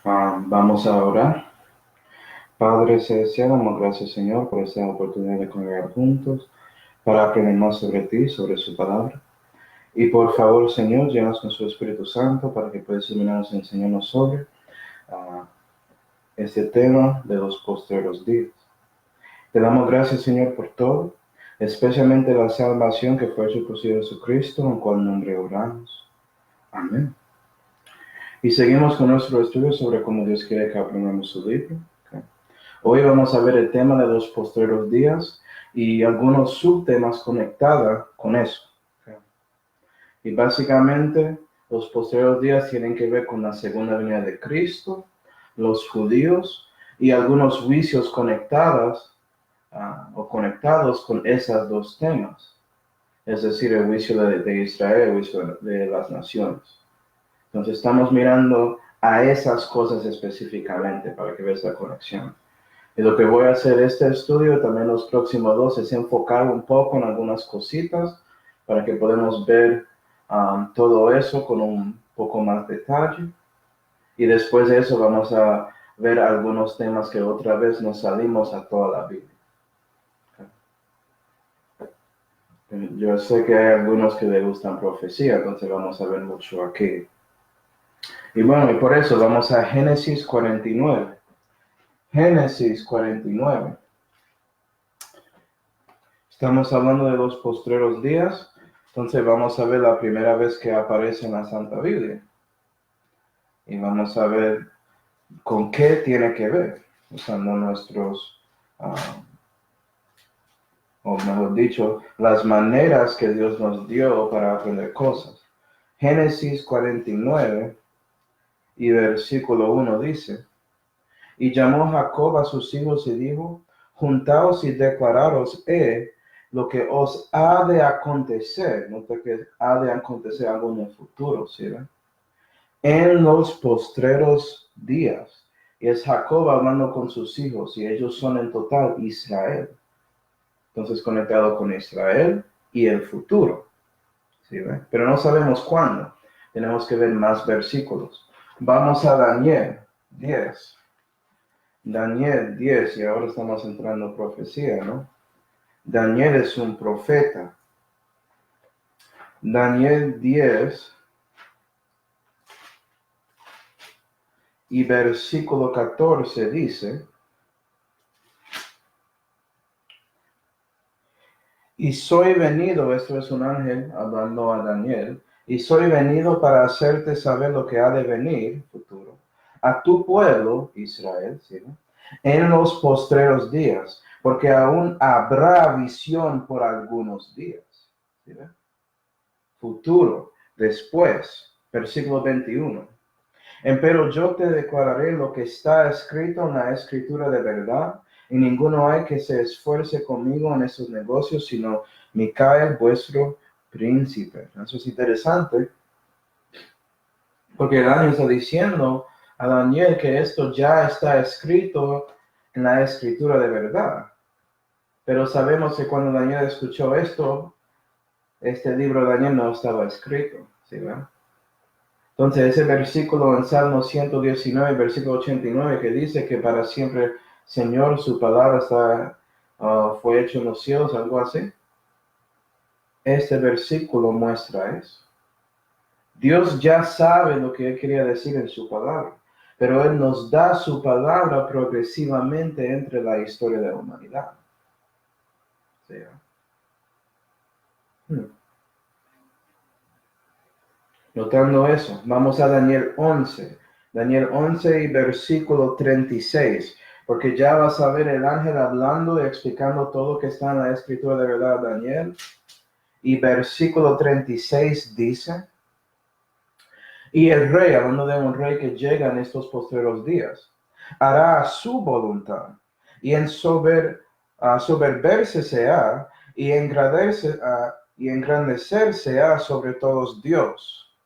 Vamos a orar. Padre celestial, damos gracias, Señor, por esta oportunidad de congregar juntos para aprender más sobre ti, sobre su palabra. Y por favor, Señor, llénanos con su Espíritu Santo para que puedas iluminarnos y enseñarnos sobre ah, este tema de los postreros días. Te damos gracias, Señor, por todo, especialmente la salvación que fue hecho por Jesucristo, en cual nombre oramos. Amén. Y seguimos con nuestro estudio sobre cómo Dios quiere que aprendamos su libro. Hoy vamos a ver el tema de los postreros días y algunos subtemas conectados con eso. Y básicamente los postreros días tienen que ver con la segunda venida de Cristo, los judíos y algunos juicios conectados con esos dos temas. Es decir, el juicio de Israel, el juicio de las naciones. Entonces estamos mirando a esas cosas específicamente para que veas la conexión. Y lo que voy a hacer este estudio, también los próximos dos, es enfocar un poco en algunas cositas para que podamos ver todo eso con un poco más detalle. Y después de eso vamos a ver algunos temas que otra vez nos salimos a toda la Biblia. Yo sé que hay algunos que les gustan profecía, entonces vamos a ver mucho aquí. Y bueno, y por eso vamos a Génesis 49. Génesis 49. Estamos hablando de los postreros días, entonces vamos a ver la primera vez que aparece en la Santa Biblia. Y vamos a ver con qué tiene que ver, usando nuestros, o mejor dicho, las maneras que Dios nos dio para aprender cosas. Génesis 49 y versículo 1 dice: Y llamó Jacob a sus hijos y dijo: Juntaos y declararos lo que os ha de acontecer. Nota que ha de acontecer algo en el futuro, ¿sí ven? En los postreros días. Y es Jacob hablando con sus hijos, y ellos son en total Israel. Entonces conectado con Israel y el futuro, ¿sí ven? Pero no sabemos cuándo. Tenemos que ver más versículos. Vamos a Daniel 10. Daniel 10, y ahora estamos entrando en profecía, ¿no? Daniel es un profeta. Daniel 10 y versículo 14 dice: Y soy venido, esto es un ángel hablando a Daniel, y soy venido para hacerte saber lo que ha de venir, futuro, a tu pueblo, Israel, ¿sí? En los postreros días, porque aún habrá visión por algunos días. ¿Sí? Futuro, después, versículo 21. Empero yo te declararé lo que está escrito en la escritura de verdad, y ninguno hay que se esfuerce conmigo en esos negocios, sino Micael, vuestro príncipe. Eso es interesante, porque el ángel está diciendo a Daniel que esto ya está escrito en la escritura de verdad. Pero sabemos que cuando Daniel escuchó esto, este libro de Daniel no estaba escrito, ¿sí ven? Entonces ese versículo en Salmo 119, versículo 89, que dice que para siempre, Señor, su palabra fue hecho en los cielos, algo así. Este versículo muestra eso. Dios ya sabe lo que Él quería decir en su palabra, pero Él nos da su palabra progresivamente entre la historia de la humanidad. ¿Sí? Notando eso, vamos a Daniel 11. Daniel 11 y versículo 36. Porque ya vas a ver el ángel hablando y explicando todo lo que está en la escritura de verdad, Daniel. Y versículo 36 dice: Y el rey, hablando de un rey que llega en estos postreros días, hará su voluntad, y en soberberse sea, y engrandecerse ha sobre todos Dios.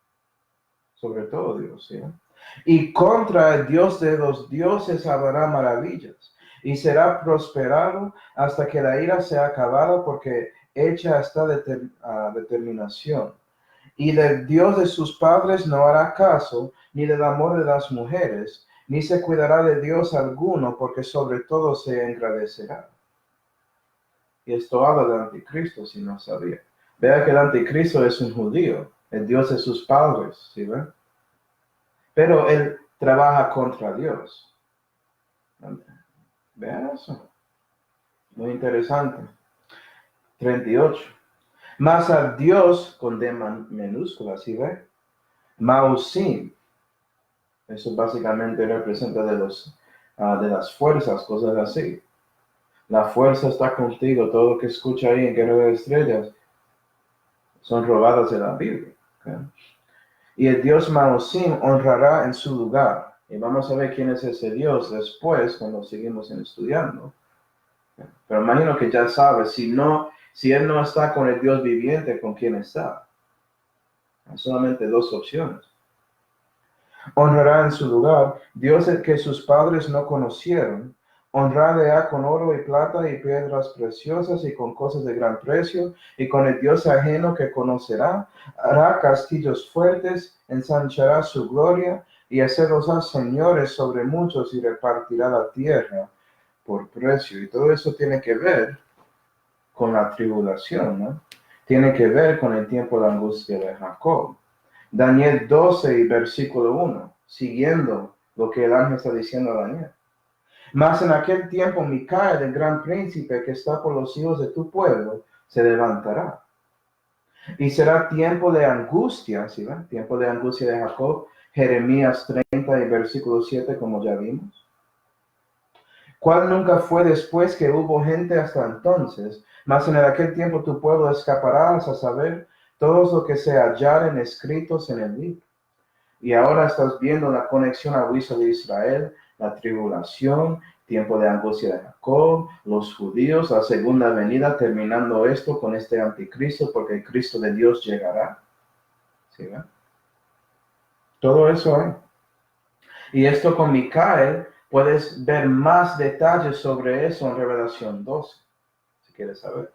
Sobre todo Dios, ¿sí? Y contra el Dios de los dioses hablará maravillas, y será prosperado hasta que la ira sea acabada, porque hecha está determinación. Y del Dios de sus padres no hará caso, ni del amor de las mujeres, ni se cuidará de Dios alguno, porque sobre todo se engrandecerá. Y esto habla del anticristo, si no sabía. Vea que el anticristo es un judío, el Dios de sus padres, ¿sí ven? Pero él trabaja contra Dios. Vea eso. Muy interesante. 38. Mas a Dios, con D minúscula, ¿sí ve? Mausim. Eso básicamente representa de las fuerzas, cosas así. La fuerza está contigo. Todo lo que escucha ahí en Guerra de Estrellas son robadas de la Biblia. ¿Okay? Y el Dios Mausim honrará en su lugar. Y vamos a ver quién es ese Dios después, cuando seguimos estudiando. Pero imagino que ya sabes, si él no está con el Dios viviente, ¿con quién está? Hay solamente dos opciones. Honrará en su lugar, Dios el que sus padres no conocieron, honrará con oro y plata y piedras preciosas y con cosas de gran precio, y con el Dios ajeno que conocerá, hará castillos fuertes, ensanchará su gloria, y hacerlos a señores sobre muchos, y repartirá la tierra por precio. Y todo eso tiene que ver con la tribulación, ¿no? Tiene que ver con el tiempo de angustia de Jacob. Daniel 12 y versículo 1, siguiendo lo que el ángel está diciendo a Daniel. Mas en aquel tiempo Micael, el gran príncipe que está por los hijos de tu pueblo, se levantará. Y será tiempo de angustia, ¿sí ven? Tiempo de angustia de Jacob, Jeremías 30 y versículo 7, como ya vimos. ¿Cuál nunca fue después que hubo gente hasta entonces? Mas en aquel tiempo tu pueblo escapará, a saber, todos lo que se hallaren escritos en el libro. Y ahora estás viendo la conexión al juicio de Israel, la tribulación, tiempo de angustia de Jacob, los judíos, la segunda venida, terminando esto con este anticristo, porque el Cristo de Dios llegará. ¿Sí ven? Todo eso hay. Y esto con Micael, puedes ver más detalles sobre eso en Revelación 12, si quieres saber.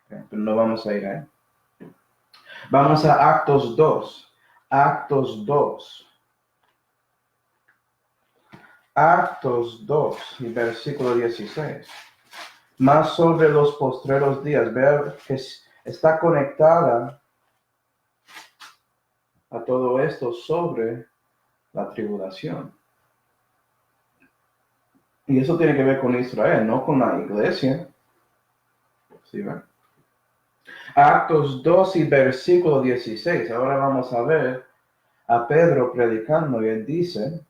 Okay, pero no vamos a ir ahí. Vamos a Actos 2. Actos 2. Actos 2, y versículo 16. Más sobre los postreros días. Ver que está conectada a todo esto sobre la tribulación. Y eso tiene que ver con Israel, no con la iglesia. ¿Sí ven? Actos 2 y versículo 16. Ahora vamos a ver a Pedro predicando y él dice: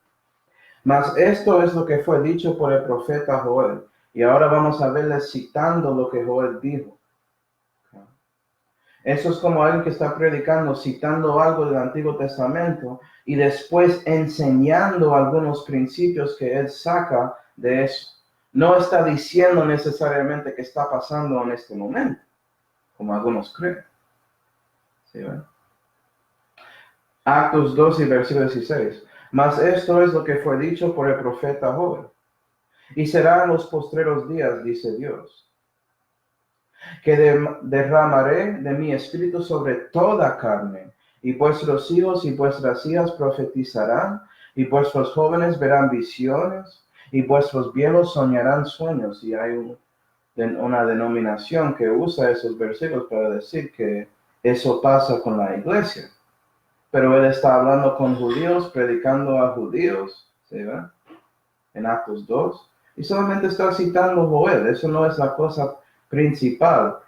mas esto es lo que fue dicho por el profeta Joel. Y ahora vamos a verle citando lo que Joel dijo. Eso es como alguien que está predicando, citando algo del Antiguo Testamento y después enseñando algunos principios que él saca de eso. No está diciendo necesariamente que está pasando en este momento, como algunos creen. ¿Sí ven? Actos 2 y versículo 16. Mas esto es lo que fue dicho por el profeta Joel. Y será en los postreros días, dice Dios, que derramaré de mi espíritu sobre toda carne, y vuestros hijos y vuestras hijas profetizarán, y vuestros jóvenes verán visiones, y vuestros viejos soñarán sueños. Y hay una denominación que usa esos versículos para decir que eso pasa con la iglesia. Pero él está hablando con judíos, predicando a judíos, ¿sí ve? En Actos 2. Y solamente está citando Joel, eso no es la cosa principal.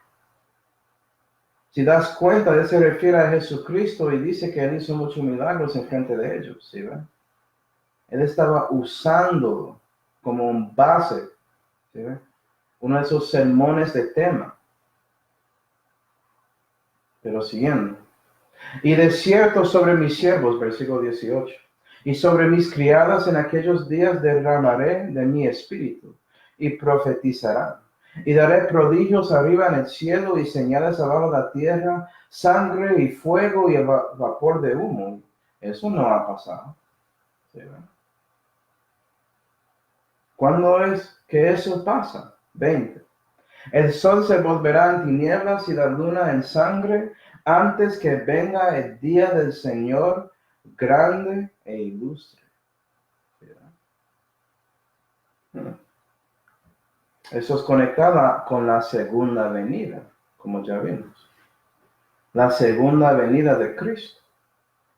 Si das cuenta, él se refiere a Jesucristo y dice que él hizo muchos milagros en frente de ellos, ¿sí ven? Él estaba usándolo como un base, ¿sí ven? Uno de esos sermones de tema. Pero siguiendo. Y de cierto sobre mis siervos, versículo 18, y sobre mis criadas en aquellos días derramaré de mi espíritu, y profetizarán. Y daré prodigios arriba en el cielo y señales abajo en la tierra, sangre y fuego y vapor de humo. Eso no ha pasado. ¿Sí? ¿Cuándo es que eso pasa? 20. El sol se volverá en tinieblas y la luna en sangre antes que venga el día del Señor grande e ilustre. Eso es conectada con la segunda venida, como ya vimos. La segunda venida de Cristo.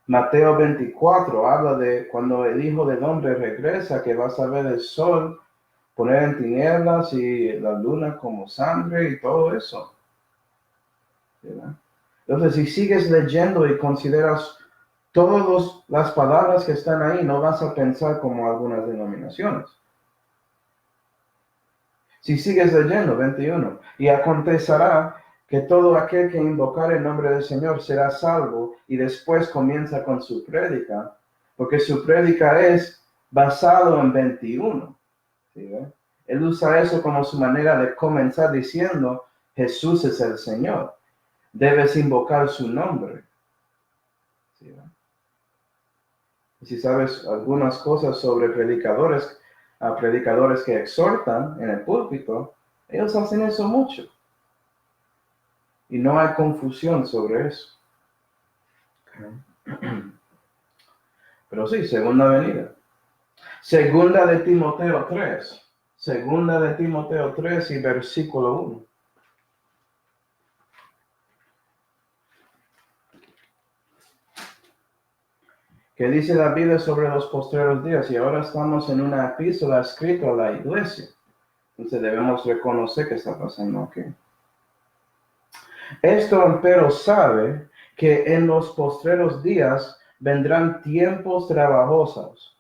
Mateo 24 habla de cuando el Hijo del Hombre regresa, que vas a ver el sol poner en tinieblas y la luna como sangre y todo eso. ¿Verdad? Entonces, si sigues leyendo y consideras todas las palabras que están ahí, no vas a pensar como algunas denominaciones. Si sigues leyendo, 21, y acontecerá que todo aquel que invocar el nombre del Señor será salvo, y después comienza con su prédica, porque su prédica es basado en 21. ¿Sí, él usa eso como su manera de comenzar diciendo, Jesús es el Señor. Debes invocar su nombre. ¿Sí, si sabes algunas cosas sobre predicadores que exhortan en el púlpito, ellos hacen eso mucho. Y no hay confusión sobre eso. Pero sí, segunda venida. Segunda de Timoteo 3. Segunda de Timoteo 3 y versículo 1. Que dice la Biblia sobre los postreros días, y ahora estamos en una epístola escrita a la iglesia. Entonces debemos reconocer qué está pasando aquí. Esto empero sabe que en los postreros días vendrán tiempos trabajosos.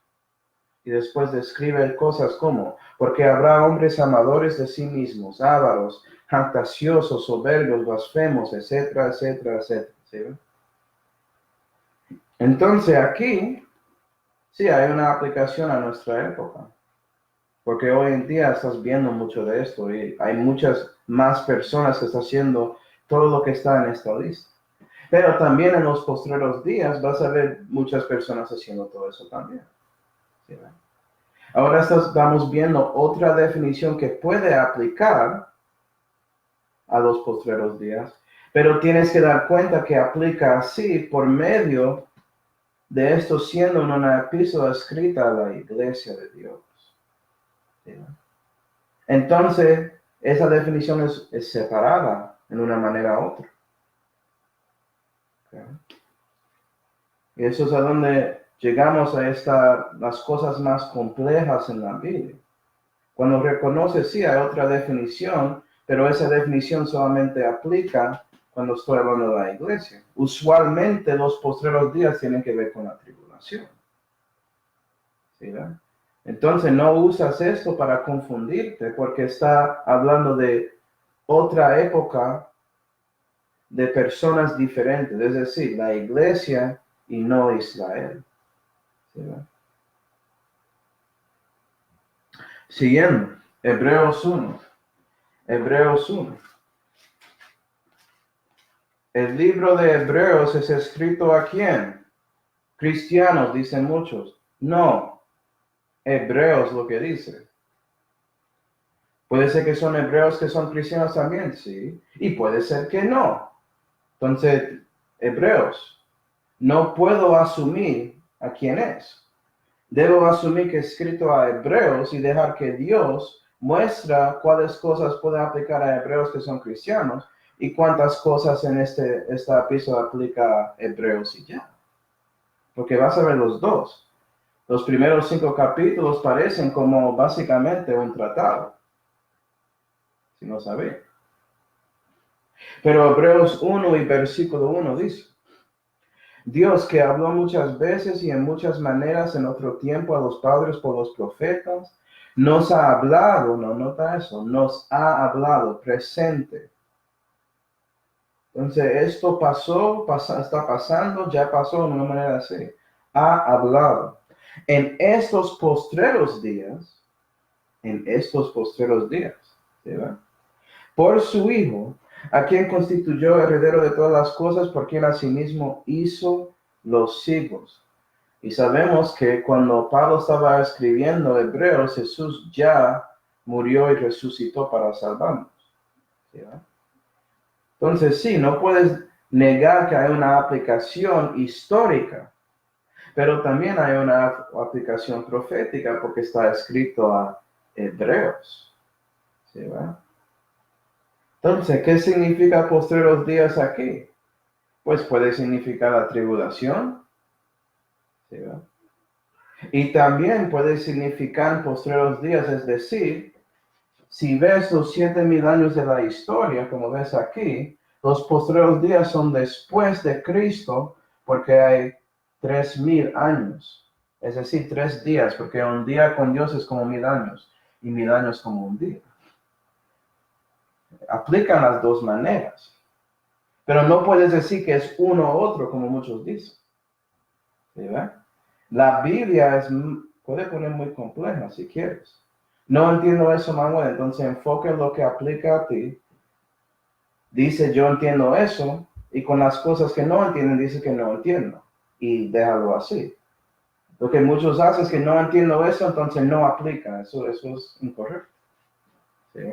Y después describe cosas como, porque habrá hombres amadores de sí mismos, ávaros, jactanciosos, soberbios, blasfemos, etcétera, etcétera, etcétera. ¿Sí? Entonces aquí, sí hay una aplicación a nuestra época. Porque hoy en día estás viendo mucho de esto y hay muchas más personas que están haciendo todo lo que está en esta lista. Pero también en los postreros días vas a ver muchas personas haciendo todo eso también. ¿Sí? Ahora estamos viendo otra definición que puede aplicar a los postreros días, pero tienes que dar cuenta que aplica así por medio de esto siendo una epístola escrita a la iglesia de Dios. ¿Sí? Entonces, esa definición es separada en una manera u otra. ¿Okay? Y eso es a donde llegamos a las cosas más complejas en la Biblia. Cuando reconoces, sí, hay otra definición, pero esa definición solamente aplica cuando estoy hablando de la iglesia. Usualmente los postreros días tienen que ver con la tribulación. ¿Sí, verdad? Entonces no usas esto para confundirte porque está hablando de otra época de personas diferentes, es decir, la iglesia y no Israel. ¿Sí, verdad? Siguiendo, Hebreos 1. Hebreos 1. El libro de Hebreos es escrito ¿a quién? Cristianos, dicen muchos. No, Hebreos lo que dice. Puede ser que son hebreos que son cristianos también, sí. Y puede ser que no. Entonces, Hebreos, no puedo asumir a quién es. Debo asumir que es escrito a hebreos y dejar que Dios muestra cuáles cosas pueden aplicar a hebreos que son cristianos y cuántas cosas en esta epístola aplica a hebreos y ya. Porque vas a ver los dos. Los primeros 5 capítulos parecen como básicamente un tratado. Si no sabía. Pero Hebreos 1 y versículo 1 dice, Dios que habló muchas veces y en muchas maneras en otro tiempo a los padres por los profetas, nos ha hablado, no nota eso, nos ha hablado presente. Entonces esto está pasando, ya pasó de una manera así. Ha hablado. En estos postreros días, ¿sí, va? Por su Hijo, a quien constituyó heredero de todas las cosas, por quien asimismo hizo los siglos. Y sabemos que cuando Pablo estaba escribiendo Hebreos, Jesús ya murió y resucitó para salvarnos. ¿Sí, va? Entonces, sí, no puedes negar que hay una aplicación histórica, Pero también hay una aplicación profética porque está escrito a Hebreos. ¿Sí, va? Entonces, ¿qué significa postreros días aquí? Pues puede significar la tribulación. ¿Sí, va? Y también puede significar postreros días, es decir, si ves los 7,000 años de la historia, como ves aquí, los postreros días son después de Cristo, porque hay 3,000 años. Es decir, 3 días, porque un día con Dios es como 1,000 años, y 1,000 años como un día. Aplican las dos maneras. Pero no puedes decir que es uno u otro, como muchos dicen. ¿Sí, ve? La Biblia puede poner muy compleja si quieres. No entiendo eso, Manuel, entonces enfoque en lo que aplica a ti. Dice, yo entiendo eso, y con las cosas que no entienden, dice que no entiendo. Y déjalo así. Lo que muchos hacen es que no entiendo eso, entonces no aplica. Eso es incorrecto. ¿Sí?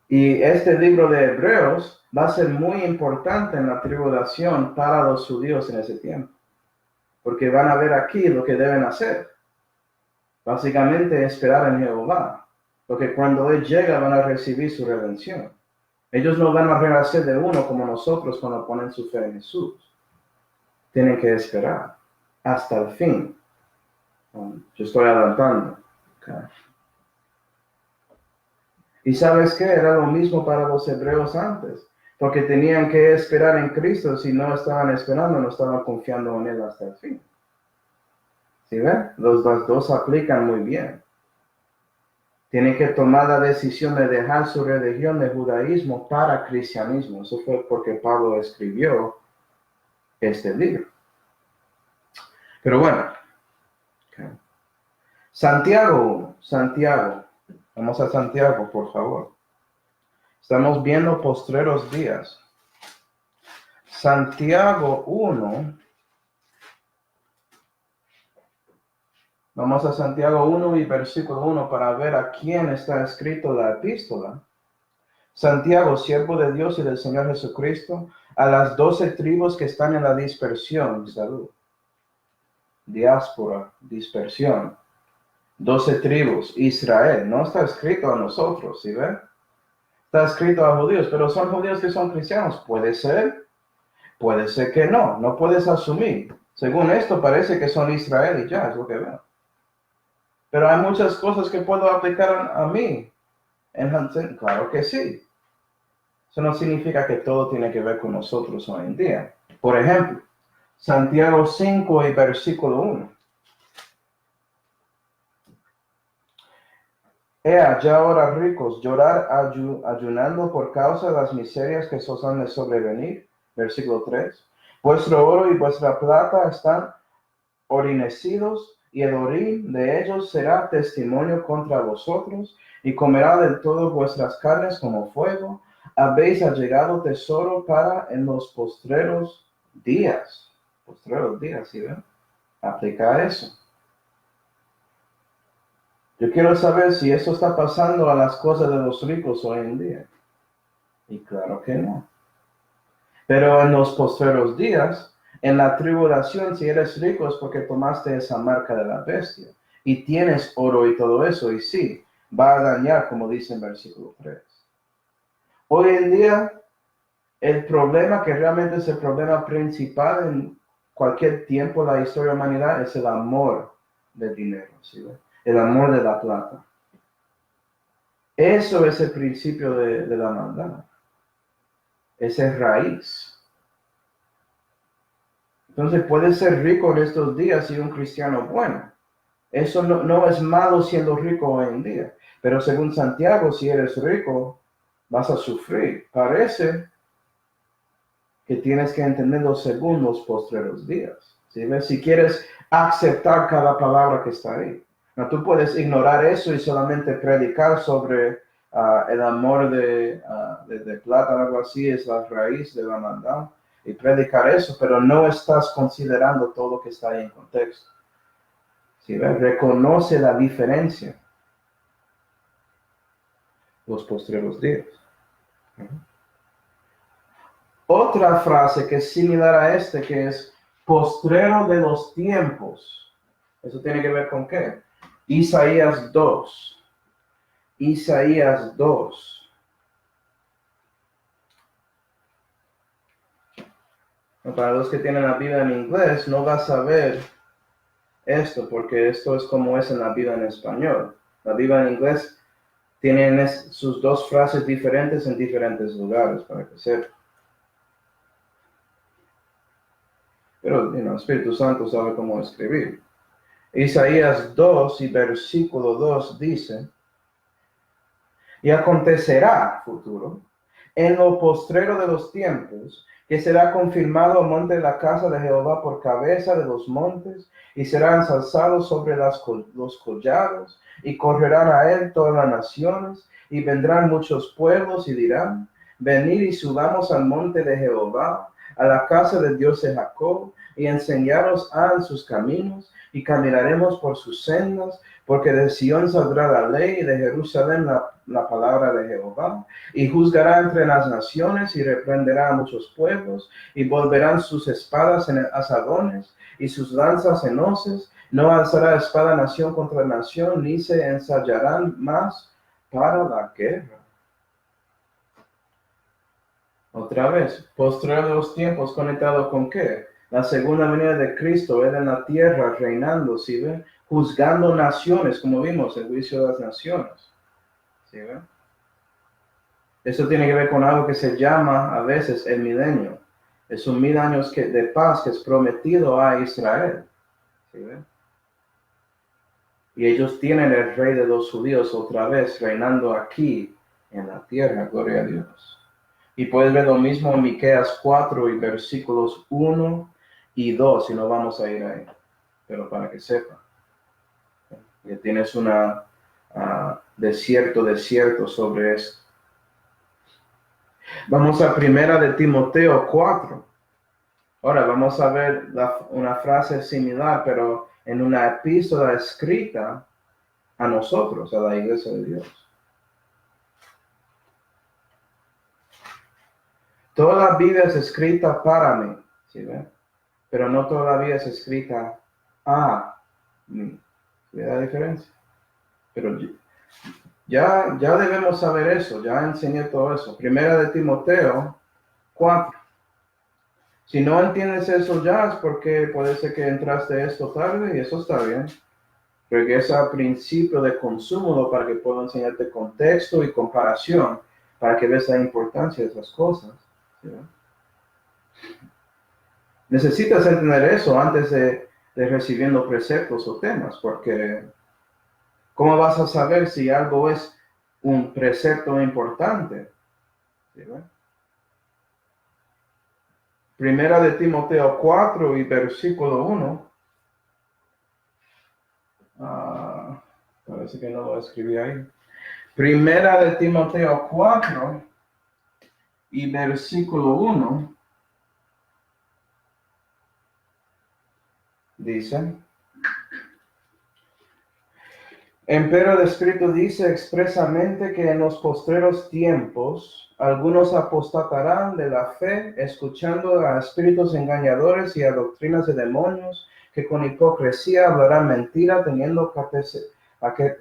Y este libro de Hebreos va a ser muy importante en la tribulación para los judíos en ese tiempo. Porque van a ver aquí lo que deben hacer. Básicamente esperar en Jehová. Porque cuando Él llega van a recibir su redención. Ellos no van a renacer de uno como nosotros cuando ponen su fe en Jesús. Tienen que esperar hasta el fin. Yo estoy adelantando. Okay. Y ¿sabes qué? Era lo mismo para los hebreos antes. Porque tenían que esperar en Cristo. Si no estaban esperando, no estaban confiando en Él hasta el fin. ¿Sí ven? Los dos aplican muy bien. Tienen que tomar la decisión de dejar su religión de judaísmo para cristianismo. Eso fue porque Pablo escribió este libro. Pero bueno. Okay. Santiago. Vamos a Santiago, por favor. Estamos viendo postreros días. Santiago 1. Vamos a Santiago 1 y versículo 1 para ver a quién está escrito la epístola. Santiago, siervo de Dios y del Señor Jesucristo, a las 12 tribus que están en la dispersión. Salud. Diáspora, dispersión. 12 tribus, Israel. No está escrito a nosotros, ¿sí ven? Está escrito a judíos, pero son judíos que son cristianos. Puede ser que no. No puedes asumir. Según esto parece que son Israel y ya, es lo que veo. Pero hay muchas cosas que puedo aplicar a mí. Claro que sí. Eso no significa que todo tiene que ver con nosotros hoy en día. Por ejemplo, Santiago 5 y versículo 1. Ya ahora ricos, llorar ayunando por causa de las miserias que os han de sobrevenir. Versículo 3. Vuestro oro y vuestra plata están orinecidos, y el orín de ellos será testimonio contra vosotros, y comerá del todo vuestras carnes como fuego. Habéis allegado tesoro para en los postreros días. Postreros días, ¿sí ven? Aplica eso. Yo quiero saber si eso está pasando a las cosas de los ricos hoy en día. Y claro que no. Pero en los postreros días, en la tribulación, si eres rico es porque tomaste esa marca de la bestia. Y tienes oro y todo eso. Y sí, va a dañar, como dice en versículo 3. Hoy en día, el problema que realmente es el problema principal en cualquier tiempo de la historia de la humanidad es el amor del dinero, ¿sí? El amor de la plata. Eso es el principio de la maldad. Esa es raíz. Entonces puedes ser rico en estos días y un cristiano bueno. Eso no es malo siendo rico hoy en día. Pero según Santiago, si eres rico, vas a sufrir. Parece que tienes que entenderlo según los postreros días. ¿Sí? Si quieres aceptar cada palabra que está ahí. No, tú puedes ignorar eso y solamente predicar sobre el amor de plata, algo así, es la raíz de la maldad. Y predicar eso, pero no estás considerando todo lo que está ahí en contexto. ¿Sí? Reconoce la diferencia. Los postreros días. Otra frase que es similar a que es postrero de los tiempos. ¿Eso tiene que ver con qué? Isaías 2. Isaías 2. Para los que tienen la Biblia en inglés, no vas a saber esto, porque esto es como es en la Biblia en español. La Biblia en inglés tiene sus dos frases diferentes en diferentes lugares, para que sepa. Pero el Espíritu Santo sabe cómo escribir. Isaías 2 y versículo 2 dice: y acontecerá, futuro, en lo postrero de los tiempos, que será confirmado el monte de la casa de Jehová por cabeza de los montes, y será ensalzado sobre los collados, y correrán a él todas las naciones, y vendrán muchos pueblos y dirán: venid y subamos al monte de Jehová, a la casa del Dios de Jacob, y enseñaros han sus caminos, y caminaremos por sus sendas, porque de Sión saldrá la ley, y de Jerusalén la palabra de Jehová, y juzgará entre las naciones, y reprenderá a muchos pueblos, y volverán sus espadas en azadones, y sus lanzas en hoces. No alzará espada nación contra nación, ni se ensayarán más para la guerra. Otra vez, postrero de los tiempos, ¿conectado con qué? La segunda venida de Cristo, Él en la tierra reinando, ¿sí ven? Juzgando naciones, como vimos, el juicio de las naciones. ¿Sí ven? Eso tiene que ver con algo que se llama a veces el milenio. Es un 1000 años de paz que es prometido a Israel. ¿Sí ven? Y ellos tienen el rey de los judíos otra vez reinando aquí en la tierra, gloria a Dios. Y puedes ver lo mismo en Miqueas 4 y versículos 1 y 2, y no vamos a ir ahí, pero para que sepa. Ya tienes una desierto sobre esto. Vamos a primera de Timoteo 4. Ahora vamos a ver una frase similar, pero en una epístola escrita a nosotros, a la iglesia de Dios. Toda la Biblia es escrita para mí, ¿sí ven? Pero no toda la Biblia es escrita a mí. ¿Ve la diferencia? Pero ya debemos saber eso, ya enseñé todo eso. Primera de Timoteo 4. Si no entiendes eso ya es porque puede ser que entraste esto tarde y eso está bien. Regresa al principio de consumo para que pueda enseñarte contexto y comparación para que veas la importancia de esas cosas. ¿Sí? Necesitas entender eso antes de recibiendo preceptos o temas, porque ¿cómo vas a saber si algo es un precepto importante? ¿Sí? Primera de Timoteo 4 y versículo 1. Parece que no lo escribí ahí. Primera de Timoteo 4 y versículo 1. Dice: empero el Espíritu dice expresamente que en los postreros tiempos algunos apostatarán de la fe, escuchando a espíritus engañadores y a doctrinas de demonios, que con hipocresía hablarán mentira, teniendo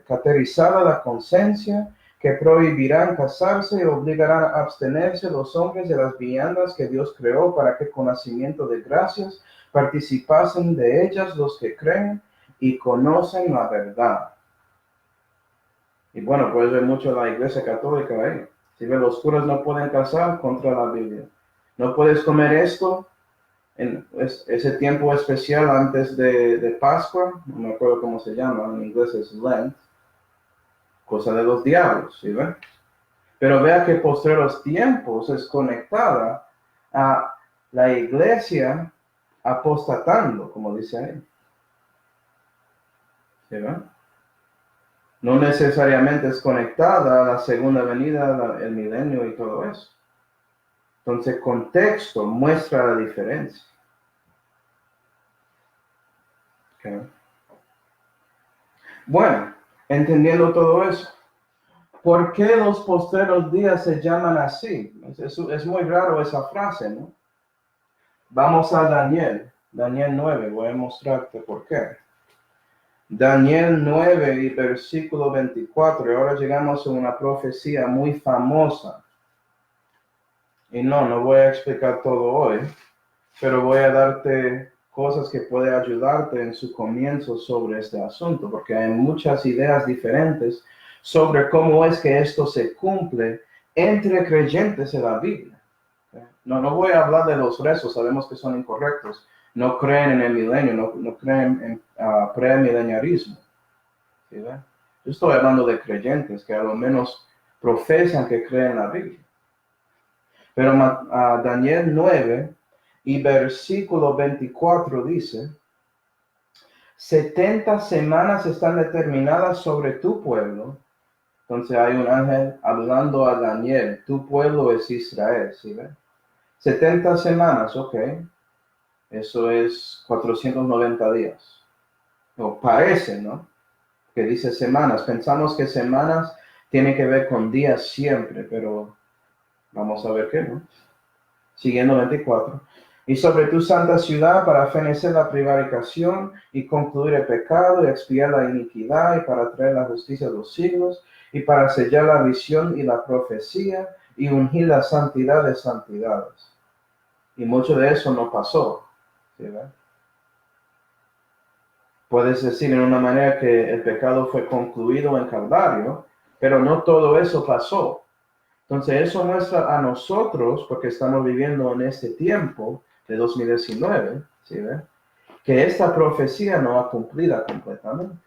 caterizada la conciencia, que prohibirán casarse y obligarán a abstenerse los hombres de las viandas que Dios creó, para que con nacimiento de gracias participasen de ellas los que creen y conocen la verdad. Y bueno, puedes ver mucho la iglesia católica ahí. Si ven, los curas no pueden casar contra la Biblia. No puedes comer esto en ese tiempo especial antes de Pascua. No me acuerdo cómo se llama, en inglés es Lent. Cosa de los diablos, ¿sí ven? Pero vea que postreros tiempos es conectada a la iglesia apostatando, como dice ahí. ¿Sí ven? No necesariamente es conectada a la segunda venida, el milenio y todo eso. Entonces, contexto muestra la diferencia. Okay. Bueno, entendiendo todo eso, ¿por qué los postreros días se llaman así? Es muy raro esa frase, ¿no? Vamos a Daniel. Daniel 9, voy a mostrarte por qué. Daniel 9 y versículo 24. Y ahora llegamos a una profecía muy famosa. Y no voy a explicar todo hoy, pero voy a darte cosas que pueden ayudarte en su comienzo sobre este asunto, porque hay muchas ideas diferentes sobre cómo es que esto se cumple entre creyentes en la Biblia. No voy a hablar de los rezos, sabemos que son incorrectos. No creen en el milenio, no creen en premileniarismo. ¿Sí, ve? Yo estoy hablando de creyentes que a lo menos profesan que creen en la Biblia. Pero Daniel 9 y versículo 24 dice, 70 semanas están determinadas sobre tu pueblo. Entonces hay un ángel hablando a Daniel, tu pueblo es Israel, ¿sí ve? 70 semanas, ok. Eso es 490 días. O parece, ¿no? Que dice semanas. Pensamos que semanas tiene que ver con días siempre, pero vamos a ver qué, ¿no? Siguiendo 24. Y sobre tu santa ciudad para fenecer la prevaricación y concluir el pecado y expiar la iniquidad y para traer la justicia de los siglos y para sellar la visión y la profecía y ungir la santidad de santidades. Y mucho de eso no pasó. ¿Sí, verdad? Puedes decir en una manera que el pecado fue concluido en Calvario, pero no todo eso pasó. Entonces eso muestra a nosotros, porque estamos viviendo en este tiempo de 2019, ¿sí ve? Que esta profecía no ha cumplida completamente.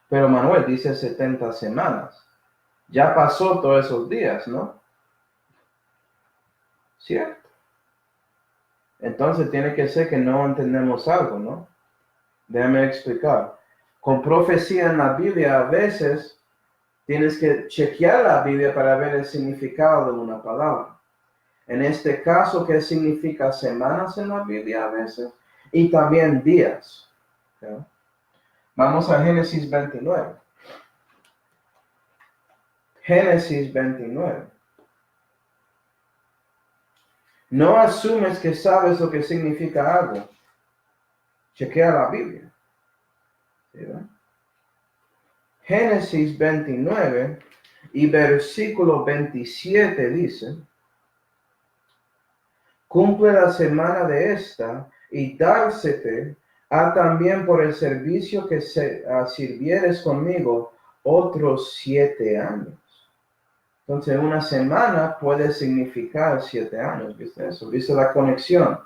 Pero Manuel dice 70 semanas. Ya pasó todos esos días, ¿no? ¿Cierto? Entonces tiene que ser que no entendemos algo, ¿no? Déjame explicar. Con profecía en la Biblia a veces tienes que chequear la Biblia para ver el significado de una palabra. En este caso, ¿qué significa semanas en la Biblia a veces? Y también días. ¿Okay? Vamos a Génesis 29. Génesis 29. No asumes que sabes lo que significa algo. Chequea la Biblia. ¿Sí, Génesis 29 y versículo 27 dice, cumple la semana de esta y dársete a también por el servicio que sirvieres conmigo otros 7 años. Entonces una semana puede significar 7 años, ¿viste eso? ¿Viste la conexión?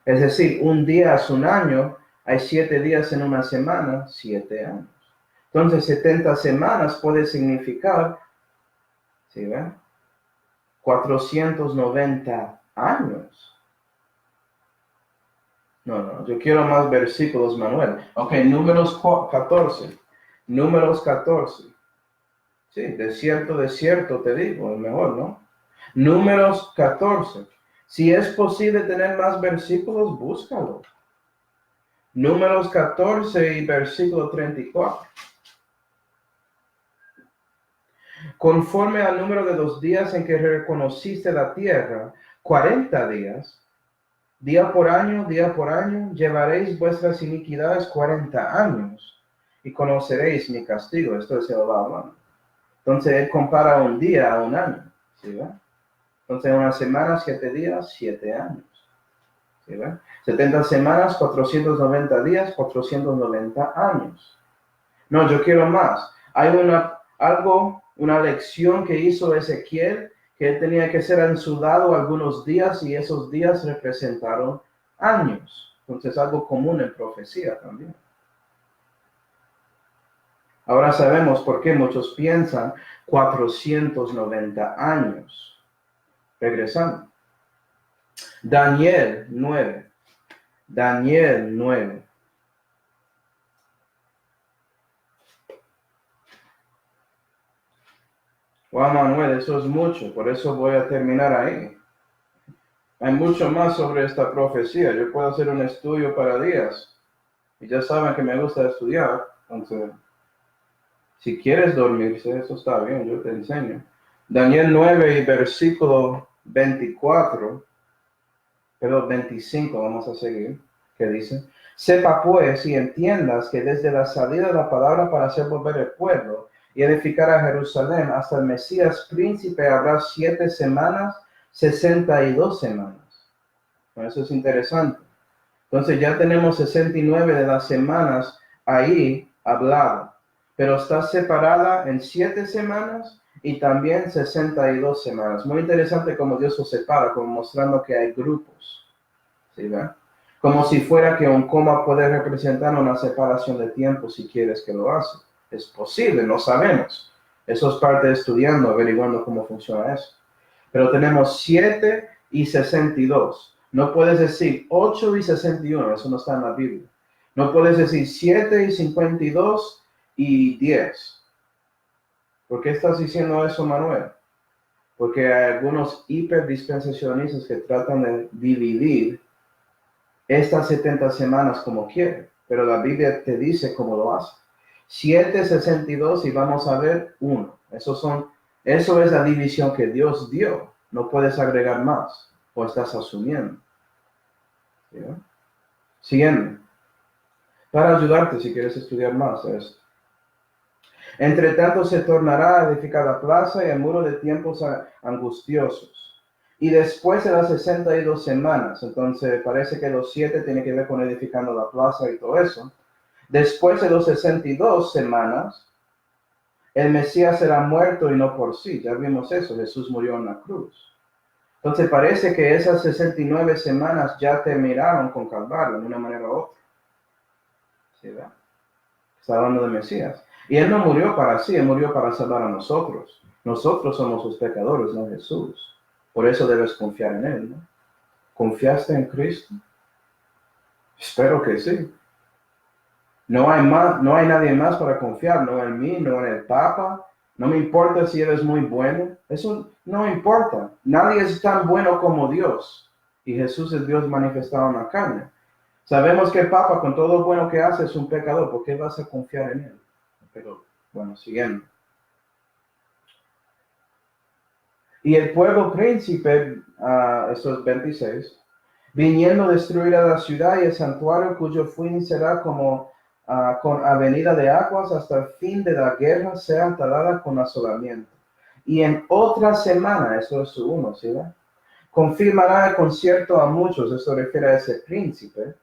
Es decir, un día es un año, hay 7 días en una semana, 7 años. Entonces 70 semanas puede significar, ¿sí ven? 490 años. No, yo quiero más versículos, Manuel. Ok, números 14. Números 14. Sí, de cierto te digo, es mejor, ¿no? Números 14. Si es posible tener más versículos, búscalo. Números 14 y versículo 34. Conforme al número de los días en que reconociste la tierra, 40 días, día por año, llevaréis vuestras iniquidades 40 años y conoceréis mi castigo. Esto es Jehová hablando. Entonces él compara un día a un año. ¿Sí ve? Entonces una semana, 7 días, 7 años. ¿Sí ve? 70 semanas, 490 días, 490 años. No, yo quiero más. Hay una lección que hizo Ezequiel, que él tenía que ser ensudado algunos días y esos días representaron años. Entonces algo común en profecía también. Ahora sabemos por qué muchos piensan 490 años. Regresando. Daniel 9. Daniel 9. Wow, Manuel, eso es mucho, por eso voy a terminar ahí. Hay mucho más sobre esta profecía. Yo puedo hacer un estudio para días. Y ya saben que me gusta estudiar. Entonces, si quieres dormirse, eso está bien, yo te enseño. Daniel 9 y versículo 24. Pero 25, vamos a seguir, que dice, sepa pues y entiendas que desde la salida de la palabra para hacer volver el pueblo y edificar a Jerusalén hasta el Mesías príncipe habrá 7 semanas, 62 semanas. Bueno, eso es interesante. Entonces ya tenemos 69 de las semanas ahí hablada, pero está separada en 7 semanas y también 62 semanas. Muy interesante cómo Dios lo separa, como mostrando que hay grupos. ¿Sí, ven? Como si fuera que un coma puede representar una separación de tiempo si quieres que lo hace. Es posible, no sabemos. Eso es parte de estudiando, averiguando cómo funciona eso. Pero tenemos 7 y 62. No puedes decir 8 y 61, eso no está en la Biblia. No puedes decir 7 y 52 y 10. ¿Por qué estás diciendo eso, Manuel? Porque hay algunos hiperdispensacionistas que tratan de dividir estas 70 semanas como quieren, pero la Biblia te dice cómo lo hace. 7, 62 y vamos a ver 1. Eso es la división que Dios dio. No puedes agregar más o estás asumiendo. ¿Sí? Siguiendo. Para ayudarte si quieres estudiar más esto. Entre tanto se tornará a edificar la plaza y el muro de tiempos angustiosos. Y después de las 62 semanas, entonces parece que los 7 tienen que ver con edificando la plaza y todo eso. Después de los 62 semanas, el Mesías será muerto y no por sí. Ya vimos eso, Jesús murió en la cruz. Entonces parece que esas 69 semanas ya terminaron con Calvario, de una manera u otra. ¿Sí, verdad? Está hablando de Mesías. Y Él no murió para sí, Él murió para salvar a nosotros. Nosotros somos los pecadores, no Jesús. Por eso debes confiar en Él, ¿no? ¿Confiaste en Cristo? Espero que sí. No hay nadie más para confiar, no en mí, no en el Papa. No me importa si eres muy bueno. Eso no importa. Nadie es tan bueno como Dios. Y Jesús es Dios manifestado en la carne. Sabemos que el Papa, con todo lo bueno que hace, es un pecador. ¿Por qué vas a confiar en él? Pero, bueno, siguiendo. Y el pueblo príncipe, esto es 26, viniendo a destruir a la ciudad y el santuario, cuyo fin será como con avenida de aguas hasta el fin de la guerra, sea talada con asolamiento. Y en otra semana, eso es su 1, ¿sí? Confirmará el concierto a muchos, eso refiere a ese príncipe.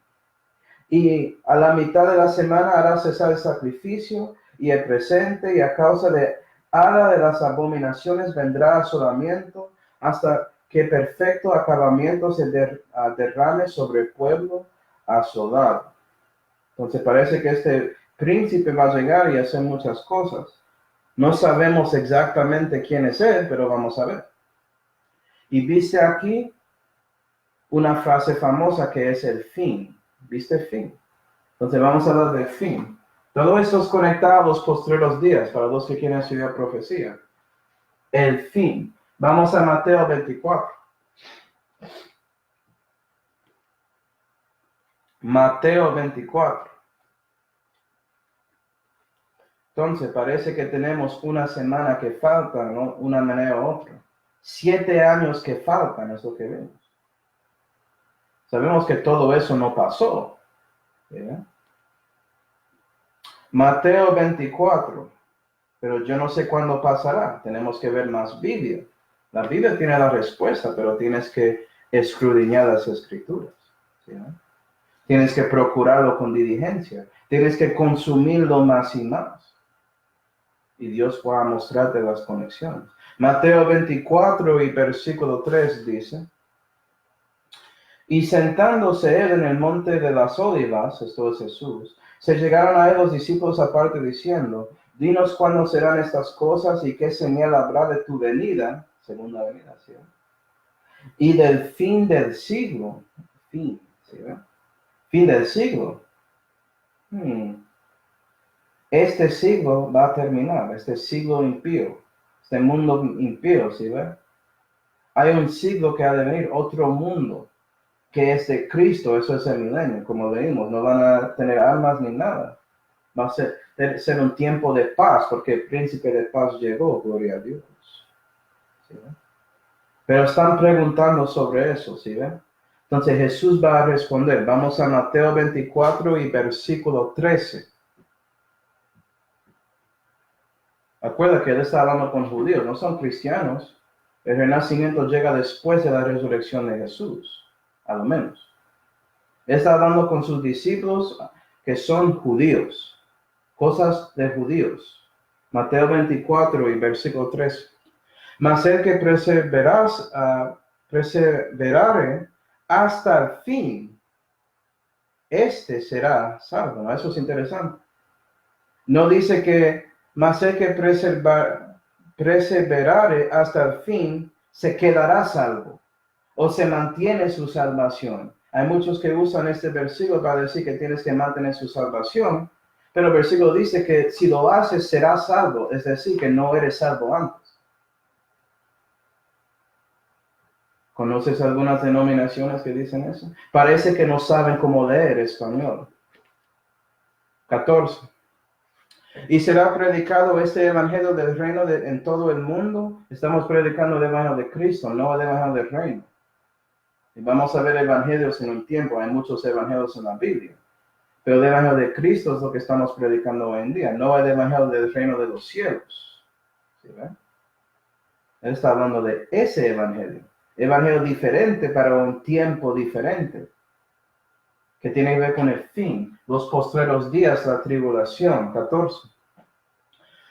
Y a la mitad de la semana hará cesar el sacrificio y el presente, y a causa de las abominaciones vendrá asolamiento, hasta que perfecto acabamiento se derrame sobre el pueblo asolado. Entonces parece que este príncipe va a llegar y hacer muchas cosas. No sabemos exactamente quién es él, pero vamos a ver. Y viste aquí una frase famosa que es el fin. ¿Viste el fin? Entonces vamos a hablar del fin. Todo esto es conectado a los postreros días, para los que quieren estudiar profecía. El fin. Vamos a Mateo 24. Mateo 24. Entonces parece que tenemos una semana que falta, ¿no? Una manera u otra. 7 años que faltan, es lo que vemos. Sabemos que todo eso no pasó. ¿Verdad? Mateo 24. Pero yo no sé cuándo pasará. Tenemos que ver más Biblia. La Biblia tiene la respuesta, pero tienes que escudriñar las escrituras. ¿Sí? Tienes que procurarlo con diligencia. Tienes que consumirlo más y más. Y Dios va a mostrarte las conexiones. Mateo 24 y versículo 3 dice: y sentándose él en el monte de las olivas, esto es Jesús, se llegaron a él los discípulos aparte diciendo: dinos cuándo serán estas cosas y qué señal habrá de tu venida, segunda venida, ¿sí? Y del fin del siglo, fin, ¿sí? Fin del siglo. Este siglo va a terminar, este siglo impío, este mundo impío, ¿sí? Hay un siglo que ha de venir, otro mundo, que es de Cristo, eso es el milenio, como leímos, no van a tener armas ni nada. Va a ser un tiempo de paz, porque el príncipe de paz llegó, gloria a Dios. ¿Sí? Pero están preguntando sobre eso, ¿sí ven? Entonces Jesús va a responder. Vamos a Mateo 24 y versículo 13. Acuerda que él está hablando con judíos, no son cristianos. El renacimiento llega después de la resurrección de Jesús, a lo menos. Él está hablando con sus discípulos que son judíos, cosas de judíos. Mateo 24 y versículo 13. Mas el que perseverare hasta el fin, este será salvo. ¿No? Eso es interesante. No dice que mas el que perseverare hasta el fin se quedará salvo o se mantiene su salvación. Hay muchos que usan este versículo para decir que tienes que mantener su salvación, pero el versículo dice que si lo haces serás salvo, es decir, que no eres salvo antes. ¿Conoces algunas denominaciones que dicen eso? Parece que no saben cómo leer español. 14. Y será predicado este evangelio del reino en todo el mundo. Estamos predicando el evangelio de Cristo, no el evangelio del reino. Y vamos a ver evangelios en un tiempo. Hay muchos evangelios en la Biblia. Pero el evangelio de Cristo es lo que estamos predicando hoy en día, no el evangelio del reino de los cielos. ¿Sí ven? Él está hablando de ese evangelio. Evangelio diferente para un tiempo diferente. Que tiene que ver con el fin. Los postreros días, la tribulación. 14.